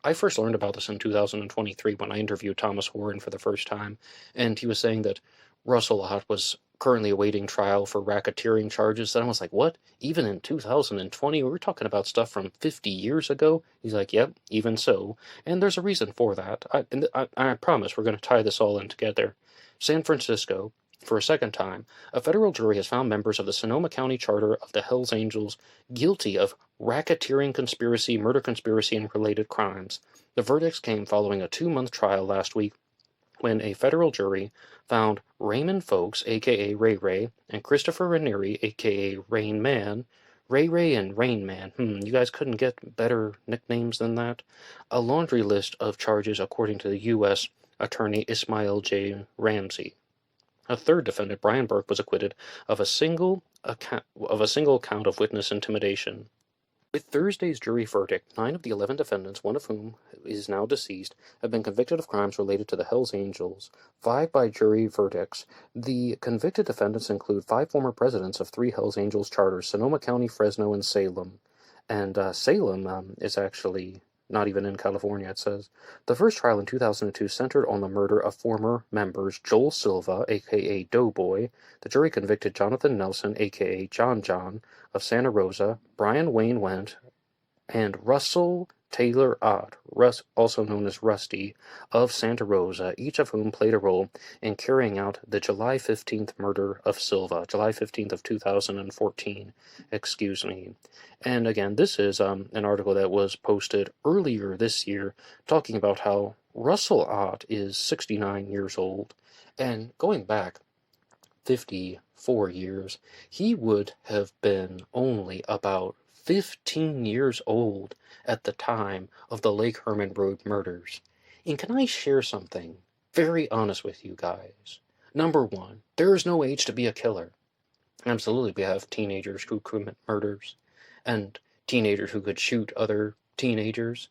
I first learned about this in 2023 when I interviewed Thomas Warren for the first time, and he was saying that Russell Ott was currently awaiting trial for racketeering charges. And I was like, what? Even in 2020? We're talking about stuff from 50 years ago? He's like, yep, even so. And there's a reason for that. I promise we're going to tie this all in together. San Francisco, for a second time, a federal jury has found members of the Sonoma County Charter of the Hells Angels guilty of racketeering conspiracy, murder conspiracy, and related crimes. The verdicts came following a 2-month trial last week when a federal jury found Raymond Folks, a.k.a. Ray Ray, and Christopher Ranieri, a.k.a. Rain Man. Ray Ray and Rain Man, you guys couldn't get better nicknames than that? A laundry list of charges according to the U.S. Attorney Ismail J. Ramsey. A third defendant, Brian Burke, was acquitted of a single count of witness intimidation. With Thursday's jury verdict, 9 of the 11 defendants, one of whom is now deceased, have been convicted of crimes related to the Hells Angels, 5 by jury verdicts. The convicted defendants include 5 former presidents of 3 Hells Angels charters, Sonoma County, Fresno, and Salem. And Salem is actually not even in California, it says. The first trial in 2002 centered on the murder of former members Joel Silva, a.k.a. Doughboy. The jury convicted Jonathan Nelson, a.k.a. John John, of Santa Rosa, Brian Wayne Went, and Russell Taylor Ott, also known as Rusty, of Santa Rosa, each of whom played a role in carrying out the July 15th murder of Silva, July 15th of 2014, excuse me. And again, this is an article that was posted earlier this year talking about how Russell Ott is 69 years old, and going back 54 years, he would have been only about 15 years old at the time of the Lake Herman Road murders. And can I share something very honest with you guys? Number one, there is no age to be a killer. Absolutely, we have teenagers who commit murders, and teenagers who could shoot other teenagers.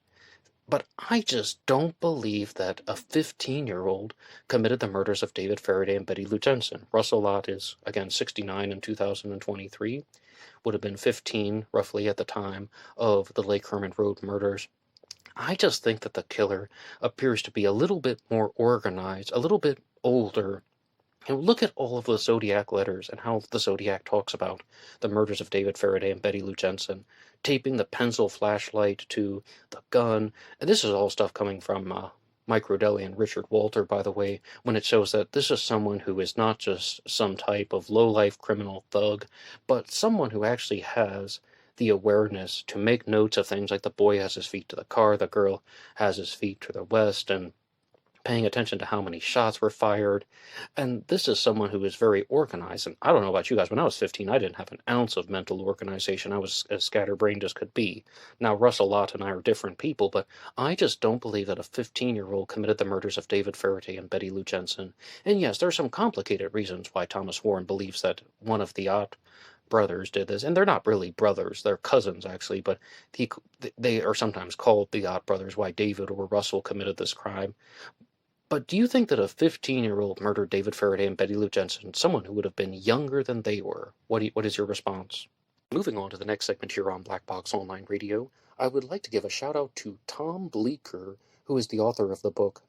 But I just don't believe that a 15-year-old committed the murders of David Faraday and Betty Lou Jensen. Russell Ott is, again, 69 in 2023, would have been 15, roughly, at the time of the Lake Herman Road murders. I just think that the killer appears to be a little bit more organized, a little bit older. And look at all of the Zodiac letters and how the Zodiac talks about the murders of David Faraday and Betty Lou Jensen, taping the pencil flashlight to the gun. And this is all stuff coming from Mike Rodelli and Richard Walter, by the way, when it shows that this is someone who is not just some type of low-life criminal thug, but someone who actually has the awareness to make notes of things like the boy has his feet to the car, the girl has his feet to the west, and paying attention to how many shots were fired. And this is someone who is very organized. And I don't know about you guys, when I was 15, I didn't have an ounce of mental organization. I was as scatterbrained as could be. Now, Russell Ott and I are different people, but I just don't believe that a 15-year-old committed the murders of David Faraday and Betty Lou Jensen. And yes, there are some complicated reasons why Thomas Warren believes that one of the Ott brothers did this, and they're not really brothers, they're cousins actually, but they are sometimes called the Ott brothers, why David or Russell committed this crime. But do you think that a 15-year-old murdered David Faraday and Betty Lou Jensen, someone who would have been younger than they were? What is your response? Moving on to the next segment here on Black Box Online Radio, I would like to give a shout out to Tom Bleeker, who is the author of the book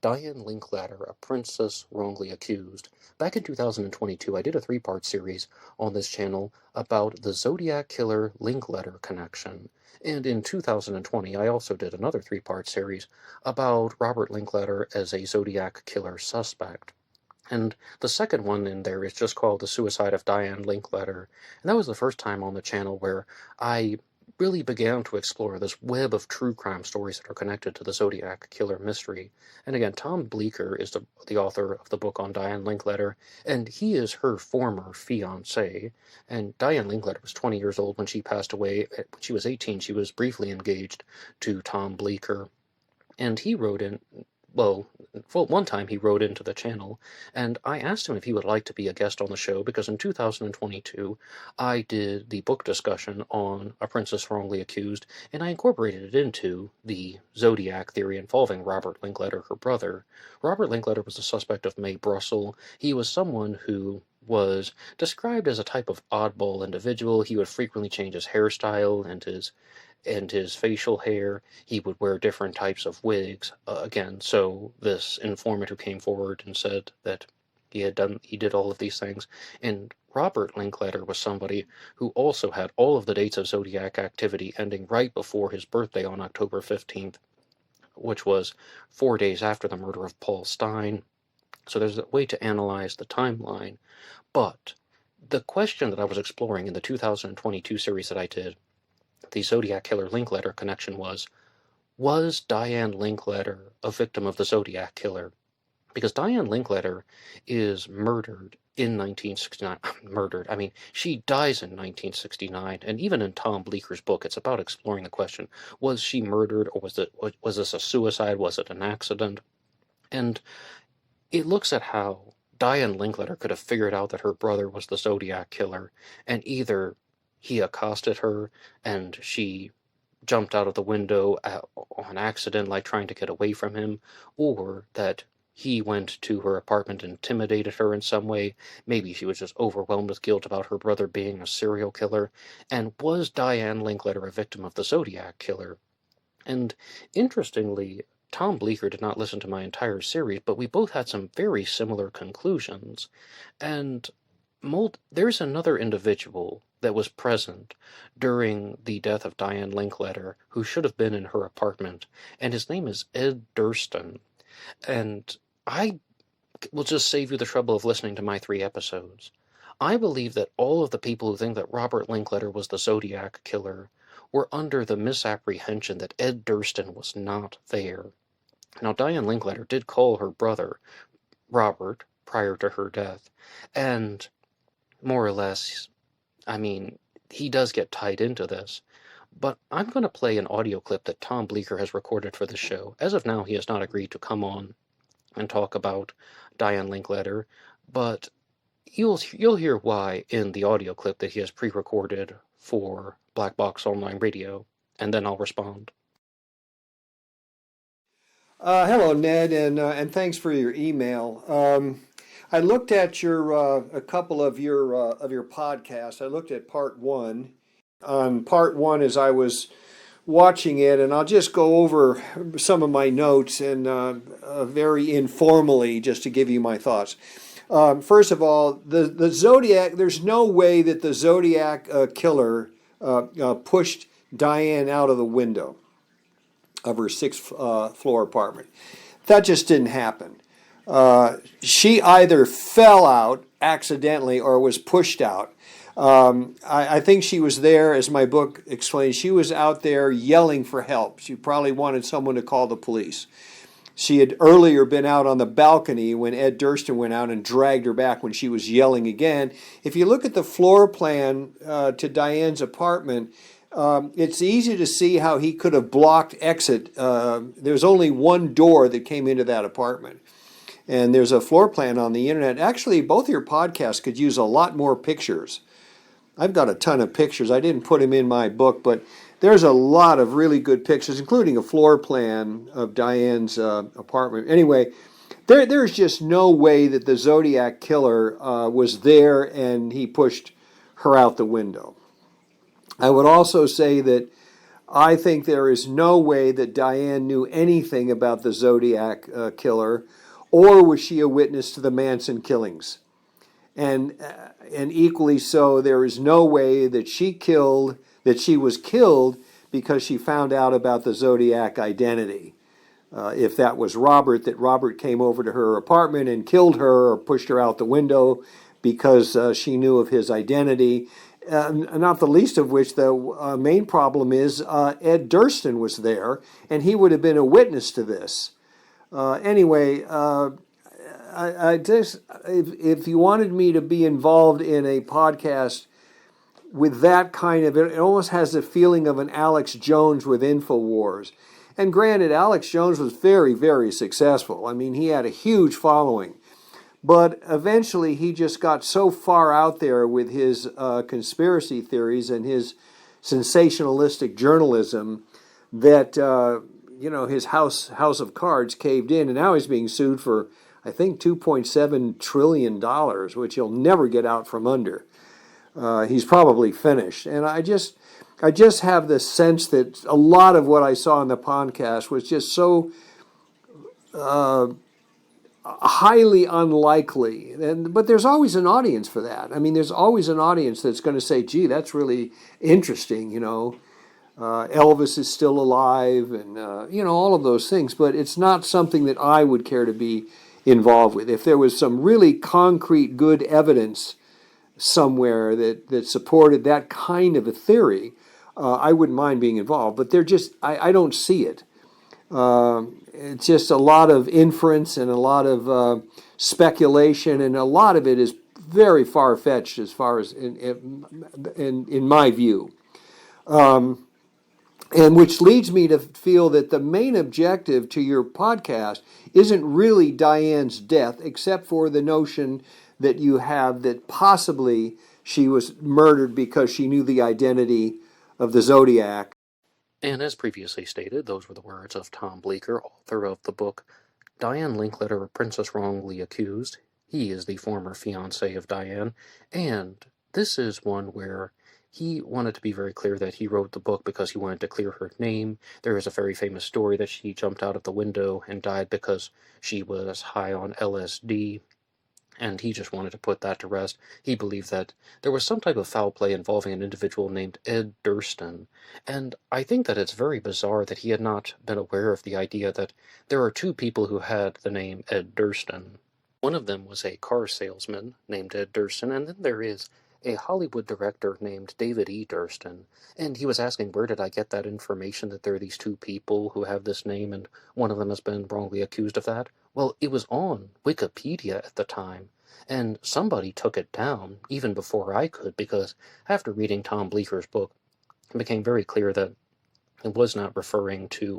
Diane Linkletter, A Princess Wrongly Accused. Back in 2022, I did a 3-part series on this channel about the Zodiac killer Linkletter connection. And in 2020, I also did another 3-part series about Robert Linkletter as a Zodiac killer suspect. And the second one in there is just called The Suicide of Diane Linkletter. And that was the first time on the channel where I really began to explore this web of true crime stories that are connected to the Zodiac killer mystery. And again, Tom Bleecker is the author of the book on Diane Linkletter, and he is her former fiancé. And Diane Linkletter was 20 years old when she passed away. When she was 18, she was briefly engaged to Tom Bleecker. And he wrote in, well, one time he wrote into the channel, and I asked him if he would like to be a guest on the show, because in 2022, I did the book discussion on A Princess Wrongly Accused, and I incorporated it into the Zodiac theory involving Robert Linkletter, her brother. Robert Linkletter was the suspect of Mae Brussel. He was someone who was described as a type of oddball individual. He would frequently change his hairstyle and his facial hair. He would wear different types of wigs. Again, so this informant who came forward and said that he did all of these things. And Robert Linkletter was somebody who also had all of the dates of Zodiac activity ending right before his birthday on October 15th, which was 4 days after the murder of Paul Stein. So there's a way to analyze the timeline. But the question that I was exploring in the 2022 series that I did, the Zodiac killer Linkletter connection, was Diane Linkletter a victim of the Zodiac killer? Because Diane Linkletter is murdered in 1969. She dies in 1969, and even in Tom Bleecker's book, it's about exploring the question, was she murdered, or was this a suicide? Was it an accident? And it looks at how Diane Linkletter could have figured out that her brother was the Zodiac killer, and either he accosted her and she jumped out of the window on accident, like trying to get away from him, or that he went to her apartment and intimidated her in some way. Maybe she was just overwhelmed with guilt about her brother being a serial killer. And was Diane Linkletter a victim of the Zodiac killer? And interestingly, Tom Bleecker did not listen to my entire series, but we both had some very similar conclusions. And there's another individual that was present during the death of Diane Linkletter who should have been in her apartment, and his name is Ed Durston. And I will just save you the trouble of listening to my 3 episodes. I believe that all of the people who think that Robert Linkletter was the Zodiac killer were under the misapprehension that Ed Durston was not there. Now, Diane Linkletter did call her brother, Robert, prior to her death, and more or less, he does get tied into this. But I'm going to play an audio clip that Tom Bleecker has recorded for the show. As of now, he has not agreed to come on and talk about Diane Linkletter, but you'll hear why in the audio clip that he has pre-recorded for Black Box Online Radio, and then I'll respond. Hello, Ned, and thanks for your email. I looked at a couple of your podcasts. I looked at part 1. On part 1, as I was watching it, and I'll just go over some of my notes and very informally, just to give you my thoughts. First of all, the Zodiac. There's no way that the Zodiac killer pushed Diane out of the window of her 6th floor apartment. That just didn't happen. She either fell out accidentally or was pushed out. I think she was there, as my book explains, she was out there yelling for help. She probably wanted someone to call the police. She had earlier been out on the balcony when Ed Durston went out and dragged her back when she was yelling again. If you look at the floor plan to Diane's apartment, it's easy to see how he could have blocked exit. There's only one door that came into that apartment. And there's a floor plan on the internet. Actually, both of your podcasts could use a lot more pictures. I've got a ton of pictures. I didn't put them in my book, but there's a lot of really good pictures, including a floor plan of Diane's apartment. Anyway, there's just no way that the Zodiac killer was there and he pushed her out the window. I would also say that I think there is no way that Diane knew anything about the Zodiac killer, or was she a witness to the Manson killings. And equally so, there is no way that she was killed because she found out about the Zodiac identity. If that was Robert, that Robert came over to her apartment and killed her or pushed her out the window because she knew of his identity. Not the least of which, the main problem is Ed Durston was there, and he would have been a witness to this. Anyway, I just, if you wanted me to be involved in a podcast with that kind of, it almost has the feeling of an Alex Jones with InfoWars. And granted, Alex Jones was very, very successful. I mean, he had a huge following. But eventually he just got so far out there with his conspiracy theories and his sensationalistic journalism that, his house of cards caved in. And now he's being sued for, I think, $2.7 trillion, which he'll never get out from under. He's probably finished. And I just have the sense that a lot of what I saw in the podcast was just so highly unlikely. But there's always an audience for that. I mean, there's always an audience that's going to say, gee, that's really interesting, Elvis is still alive and, all of those things. But it's not something that I would care to be involved with. If there was some really concrete good evidence somewhere that supported that kind of a theory, I wouldn't mind being involved. But I don't see it. It's just a lot of inference and a lot of speculation, and a lot of it is very far-fetched as far as in my view. And which leads me to feel that the main objective to your podcast isn't really Diane's death, except for the notion that you have that possibly she was murdered because she knew the identity of the Zodiac. And as previously stated, those were the words of Tom Bleecker, author of the book Diane Linkletter, Princess Wrongly Accused. He is the former fiancé of Diane, and this is one where he wanted to be very clear that he wrote the book because he wanted to clear her name. There is a very famous story that she jumped out of the window and died because she was high on LSD. And he just wanted to put that to rest. He believed that there was some type of foul play involving an individual named Ed Durston. And I think that it's very bizarre that he had not been aware of the idea that there are two people who had the name Ed Durston. One of them was a car salesman named Ed Durston, and then there is a Hollywood director named David E. Durston. And he was asking, where did I get that information that there are these two people who have this name and one of them has been wrongly accused of that? Well, it was on Wikipedia at the time, and somebody took it down even before I could, because after reading Tom Bleecker's book, it became very clear that it was not referring to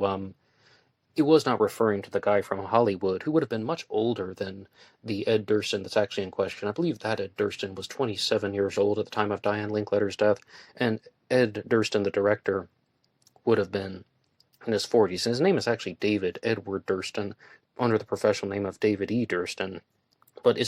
the guy from Hollywood, who would have been much older than the Ed Durston that's actually in question. I believe that Ed Durston was 27 years old at the time of Diane Linkletter's death, and Ed Durston, the director, would have been in his 40s. And his name is actually David Edward Durston, under the professional name of David E. Durston. But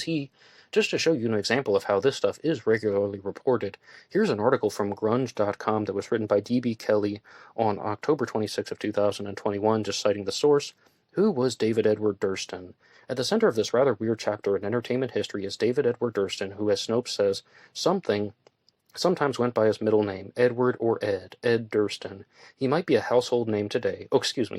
just to show you an example of how this stuff is regularly reported, here's an article from grunge.com that was written by D.B. Kelly on October 26 of 2021, just citing the source. Who was David Edward Durston? At the center of this rather weird chapter in entertainment history is David Edward Durston, who, as Snopes says, sometimes went by his middle name, Edward or Ed Durston. He might be a household name today.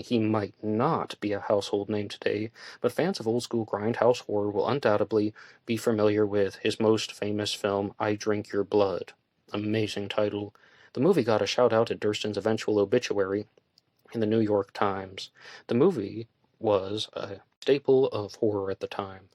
He might not be a household name today, but fans of old-school grindhouse horror will undoubtedly be familiar with his most famous film, I Drink Your Blood. Amazing title. The movie got a shout-out at Durston's eventual obituary in the New York Times. The movie was a staple of horror at the time,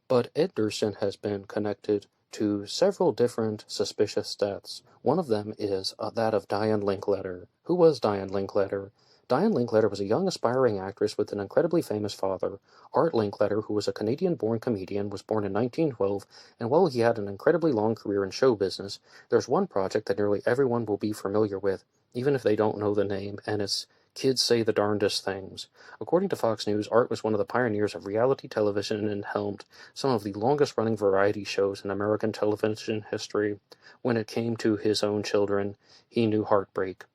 but Ed Durston has been connected to several different suspicious deaths. One of them is that of Diane Linkletter. Who was Diane Linkletter? Diane Linkletter was a young aspiring actress with an incredibly famous father. Art Linkletter, who was a Canadian-born comedian, was born in 1912, and while he had an incredibly long career in show business, there's one project that nearly everyone will be familiar with, even if they don't know the name, and it's Kids Say the Darndest Things. According to Fox News, Art was one of the pioneers of reality television and helmed some of the longest-running variety shows in American television history. When it came to his own children, he knew heartbreak.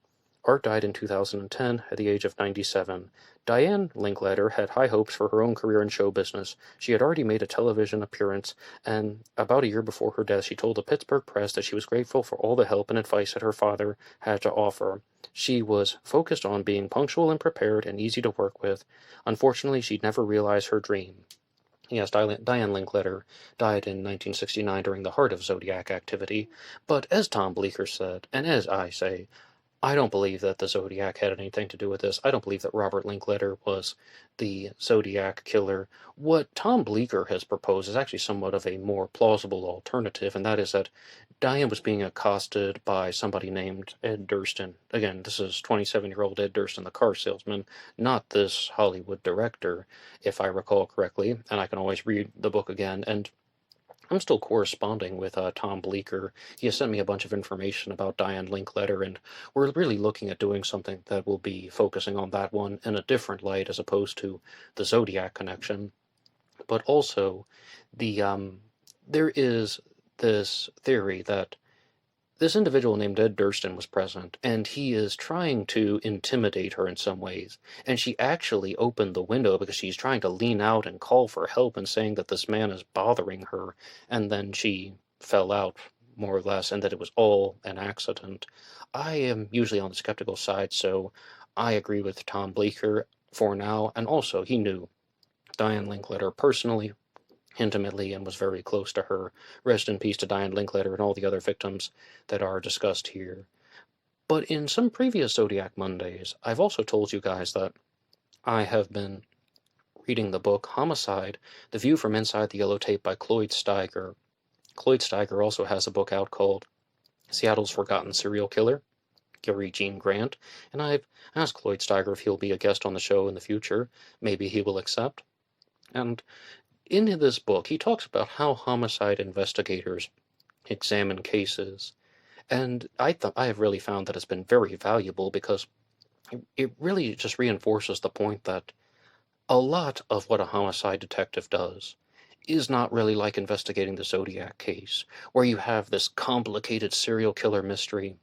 Art died in 2010 at the age of 97. Diane Linkletter had high hopes for her own career in show business. She had already made a television appearance, and about a year before her death, she told the Pittsburgh Press that she was grateful for all the help and advice that her father had to offer. She was focused on being punctual and prepared and easy to work with. Unfortunately, she'd never realized her dream. Yes, Diane Linkletter died in 1969 during the heart of Zodiac activity, but as Tom Bleecker said, and as I say, I don't believe that the Zodiac had anything to do with this. I don't believe that Robert Linkletter was the Zodiac killer. What Tom Bleecker has proposed is actually somewhat of a more plausible alternative, and that is that Diane was being accosted by somebody named Ed Durston. Again, this is 27-year-old Ed Durston, the car salesman, not this Hollywood director, if I recall correctly, and I can always read the book again, and I'm still corresponding with Tom Bleecker. He has sent me a bunch of information about Diane Linkletter, and we're really looking at doing something that will be focusing on that one in a different light as opposed to the Zodiac connection. But also, there is this theory that this individual named Ed Durston was present, and he is trying to intimidate her in some ways. And she actually opened the window because she's trying to lean out and call for help and saying that this man is bothering her. And then she fell out, more or less, and that it was all an accident. I am usually on the skeptical side, so I agree with Tom Bleecker for now. And also, he knew Diane Linkletter personally, intimately, and was very close to her. Rest in peace to Diane Linkletter and all the other victims that are discussed here. But in some previous Zodiac Mondays, I've also told you guys that I have been reading the book Homicide, The View from Inside the Yellow Tape by Cloyd Steiger. Cloyd Steiger also has a book out called Seattle's Forgotten Serial Killer, Gary Gene Grant, and I've asked Cloyd Steiger if he'll be a guest on the show in the future. Maybe he will accept. And in this book, he talks about how homicide investigators examine cases, and I have really found that it's been very valuable because it really just reinforces the point that a lot of what a homicide detective does is not really like investigating the Zodiac case, where you have this complicated serial killer mystery.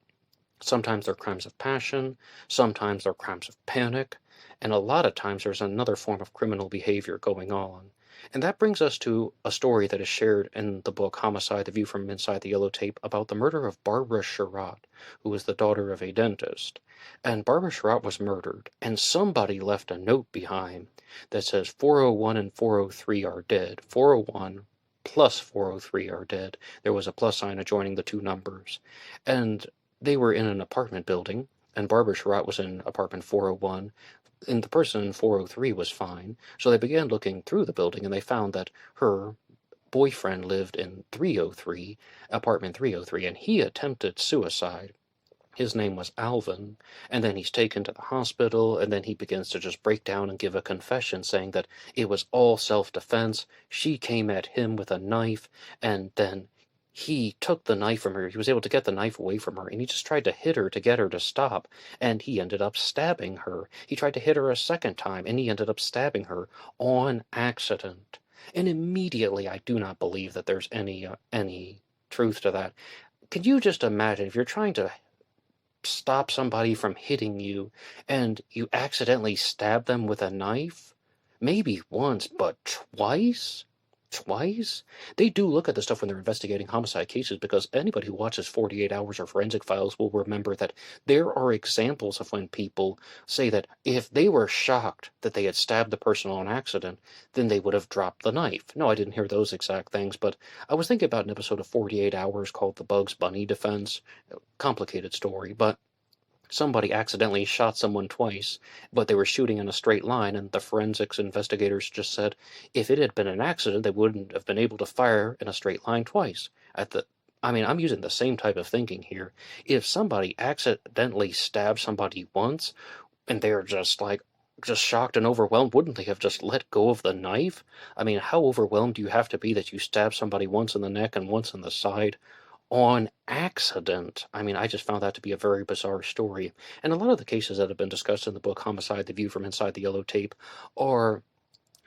Sometimes they're crimes of passion, sometimes they're crimes of panic, and a lot of times there's another form of criminal behavior going on. And that brings us to a story that is shared in the book Homicide, The View from Inside the Yellow Tape about the murder of Barbara Sherratt, who was the daughter of a dentist. And Barbara Sherratt was murdered, and somebody left a note behind that says 401 and 403 are dead. 401 plus 403 are dead. There was a plus sign adjoining the two numbers. And they were in an apartment building, and Barbara Sherratt was in apartment 401, and the person in 403 was fine. So they began looking through the building, and they found that her boyfriend lived in 303, apartment 303, and he attempted suicide. His name was Alvin, and then he's taken to the hospital, and then he begins to just break down and give a confession saying that it was all self-defense. She came at him with a knife, and then he took the knife from her. He was able to get the knife away from her, and he just tried to hit her to get her to stop, and he ended up stabbing her. He tried to hit her a second time, and he ended up stabbing her on accident. And immediately, I do not believe that there's any truth to that. Could you just imagine if you're trying to stop somebody from hitting you, and you accidentally stab them with a knife? Maybe once, but twice? Twice? They do look at this stuff when they're investigating homicide cases, because anybody who watches 48 Hours or Forensic Files will remember that there are examples of when people say that if they were shocked that they had stabbed the person on accident, then they would have dropped the knife. No, I didn't hear those exact things, but I was thinking about an episode of 48 Hours called The Bugs Bunny Defense. Complicated story, but somebody accidentally shot someone twice, but they were shooting in a straight line, and the forensics investigators just said if it had been an accident, they wouldn't have been able to fire in a straight line twice. I'm using the same type of thinking here. If somebody accidentally stabbed somebody once, and they're just shocked and overwhelmed, wouldn't they have just let go of the knife? I mean, how overwhelmed do you have to be that you stab somebody once in the neck and once in the side on accident? I mean, I just found that to be a very bizarre story. And a lot of the cases that have been discussed in the book Homicide, The View from Inside the Yellow Tape are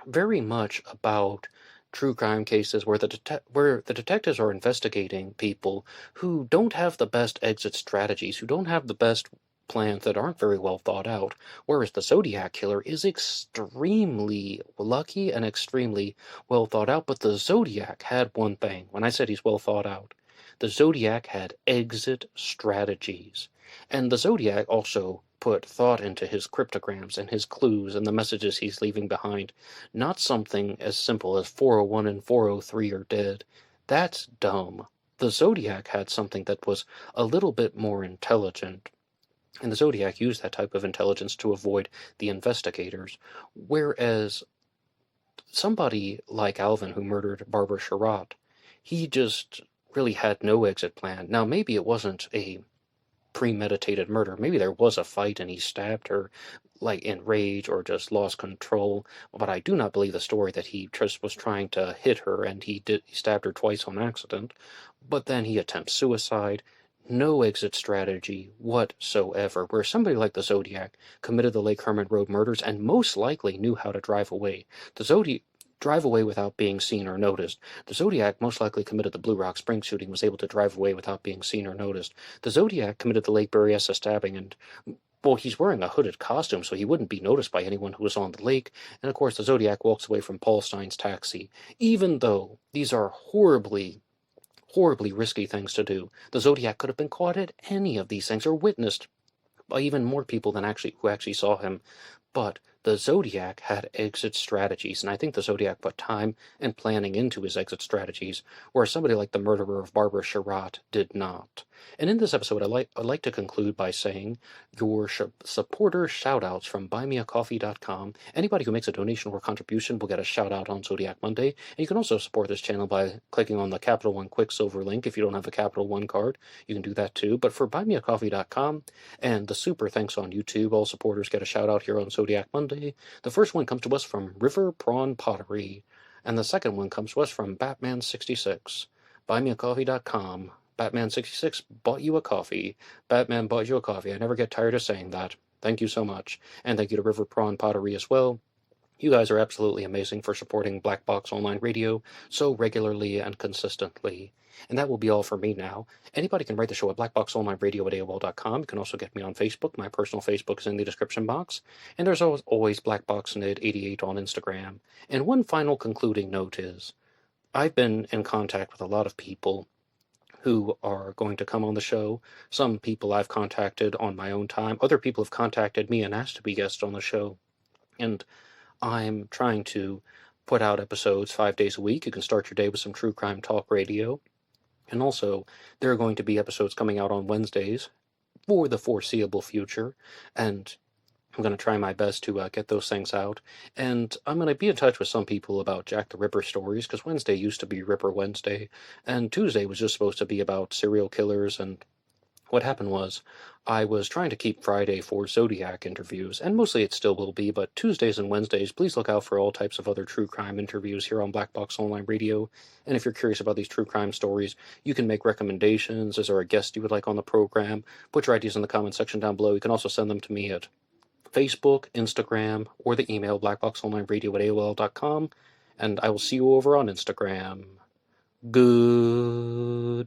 very much about true crime cases where the detectives are investigating people who don't have the best exit strategies, who don't have the best plans that aren't very well thought out, whereas the Zodiac Killer is extremely lucky and extremely well thought out. But the Zodiac had one thing. When I said he's well thought out, the Zodiac had exit strategies. And the Zodiac also put thought into his cryptograms and his clues and the messages he's leaving behind. Not something as simple as 401 and 403 are dead. That's dumb. The Zodiac had something that was a little bit more intelligent. And the Zodiac used that type of intelligence to avoid the investigators, whereas somebody like Alvin, who murdered Barbara Sherratt, he just really had no exit plan. Now, maybe it wasn't a premeditated murder. Maybe there was a fight and he stabbed her, like in rage, or just lost control. But I do not believe the story that he just was trying to hit her and he stabbed her twice on accident. But then he attempts suicide. No exit strategy whatsoever, where somebody like the Zodiac committed the Lake Herman Road murders and most likely knew how to drive away. Drive away without being seen or noticed. The Zodiac most likely committed the Blue Rock Spring shooting, was able to drive away without being seen or noticed. The Zodiac committed the Lake Berryessa stabbing, and, well, he's wearing a hooded costume, so he wouldn't be noticed by anyone who was on the lake. And, of course, the Zodiac walks away from Paul Stein's taxi. Even though these are horribly risky things to do, the Zodiac could have been caught at any of these things or witnessed by even more people than who actually saw him. But the Zodiac had exit strategies, and I think the Zodiac put time and planning into his exit strategies, whereas somebody like the murderer of Barbara Sherratt did not. And in this episode, I'd like to conclude by saying your supporter shoutouts from BuyMeACoffee.com. Anybody who makes a donation or contribution will get a shout out on Zodiac Monday, and you can also support this channel by clicking on the Capital One Quicksilver link. If you don't have a Capital One card, you can do that too. But for BuyMeACoffee.com and the super thanks on YouTube, all supporters get a shout out here on Zodiac Monday. The first one comes to us from River Prawn Pottery, and the second one comes to us from Batman66. BuyMeACoffee.com. Batman66 bought you a coffee. Batman bought you a coffee. I never get tired of saying that. Thank you so much. And thank you to River Prawn Pottery as well. You guys are absolutely amazing for supporting Black Box Online Radio so regularly and consistently. And that will be all for me now. Anybody can write the show at blackboxonlineradio at AOL.com. You can also get me on Facebook. My personal Facebook is in the description box. And there's always BlackBoxNed88 on Instagram. And one final concluding note is, I've been in contact with a lot of people who are going to come on the show. Some people I've contacted on my own time. Other people have contacted me and asked to be guests on the show. And I'm trying to put out episodes 5 days a week. You can start your day with some true crime talk radio. And also, there are going to be episodes coming out on Wednesdays for the foreseeable future. And I'm going to try my best to get those things out. And I'm going to be in touch with some people about Jack the Ripper stories, because Wednesday used to be Ripper Wednesday, and Tuesday was just supposed to be about serial killers. And what happened was, I was trying to keep Friday for Zodiac interviews, and mostly it still will be, but Tuesdays and Wednesdays, please look out for all types of other true crime interviews here on Black Box Online Radio. And if you're curious about these true crime stories, you can make recommendations. Is there a guest you would like on the program? Put your ideas in the comment section down below. You can also send them to me at Facebook, Instagram, or the email blackboxonlineradio at AOL.com, and I will see you over on Instagram. Goodbye.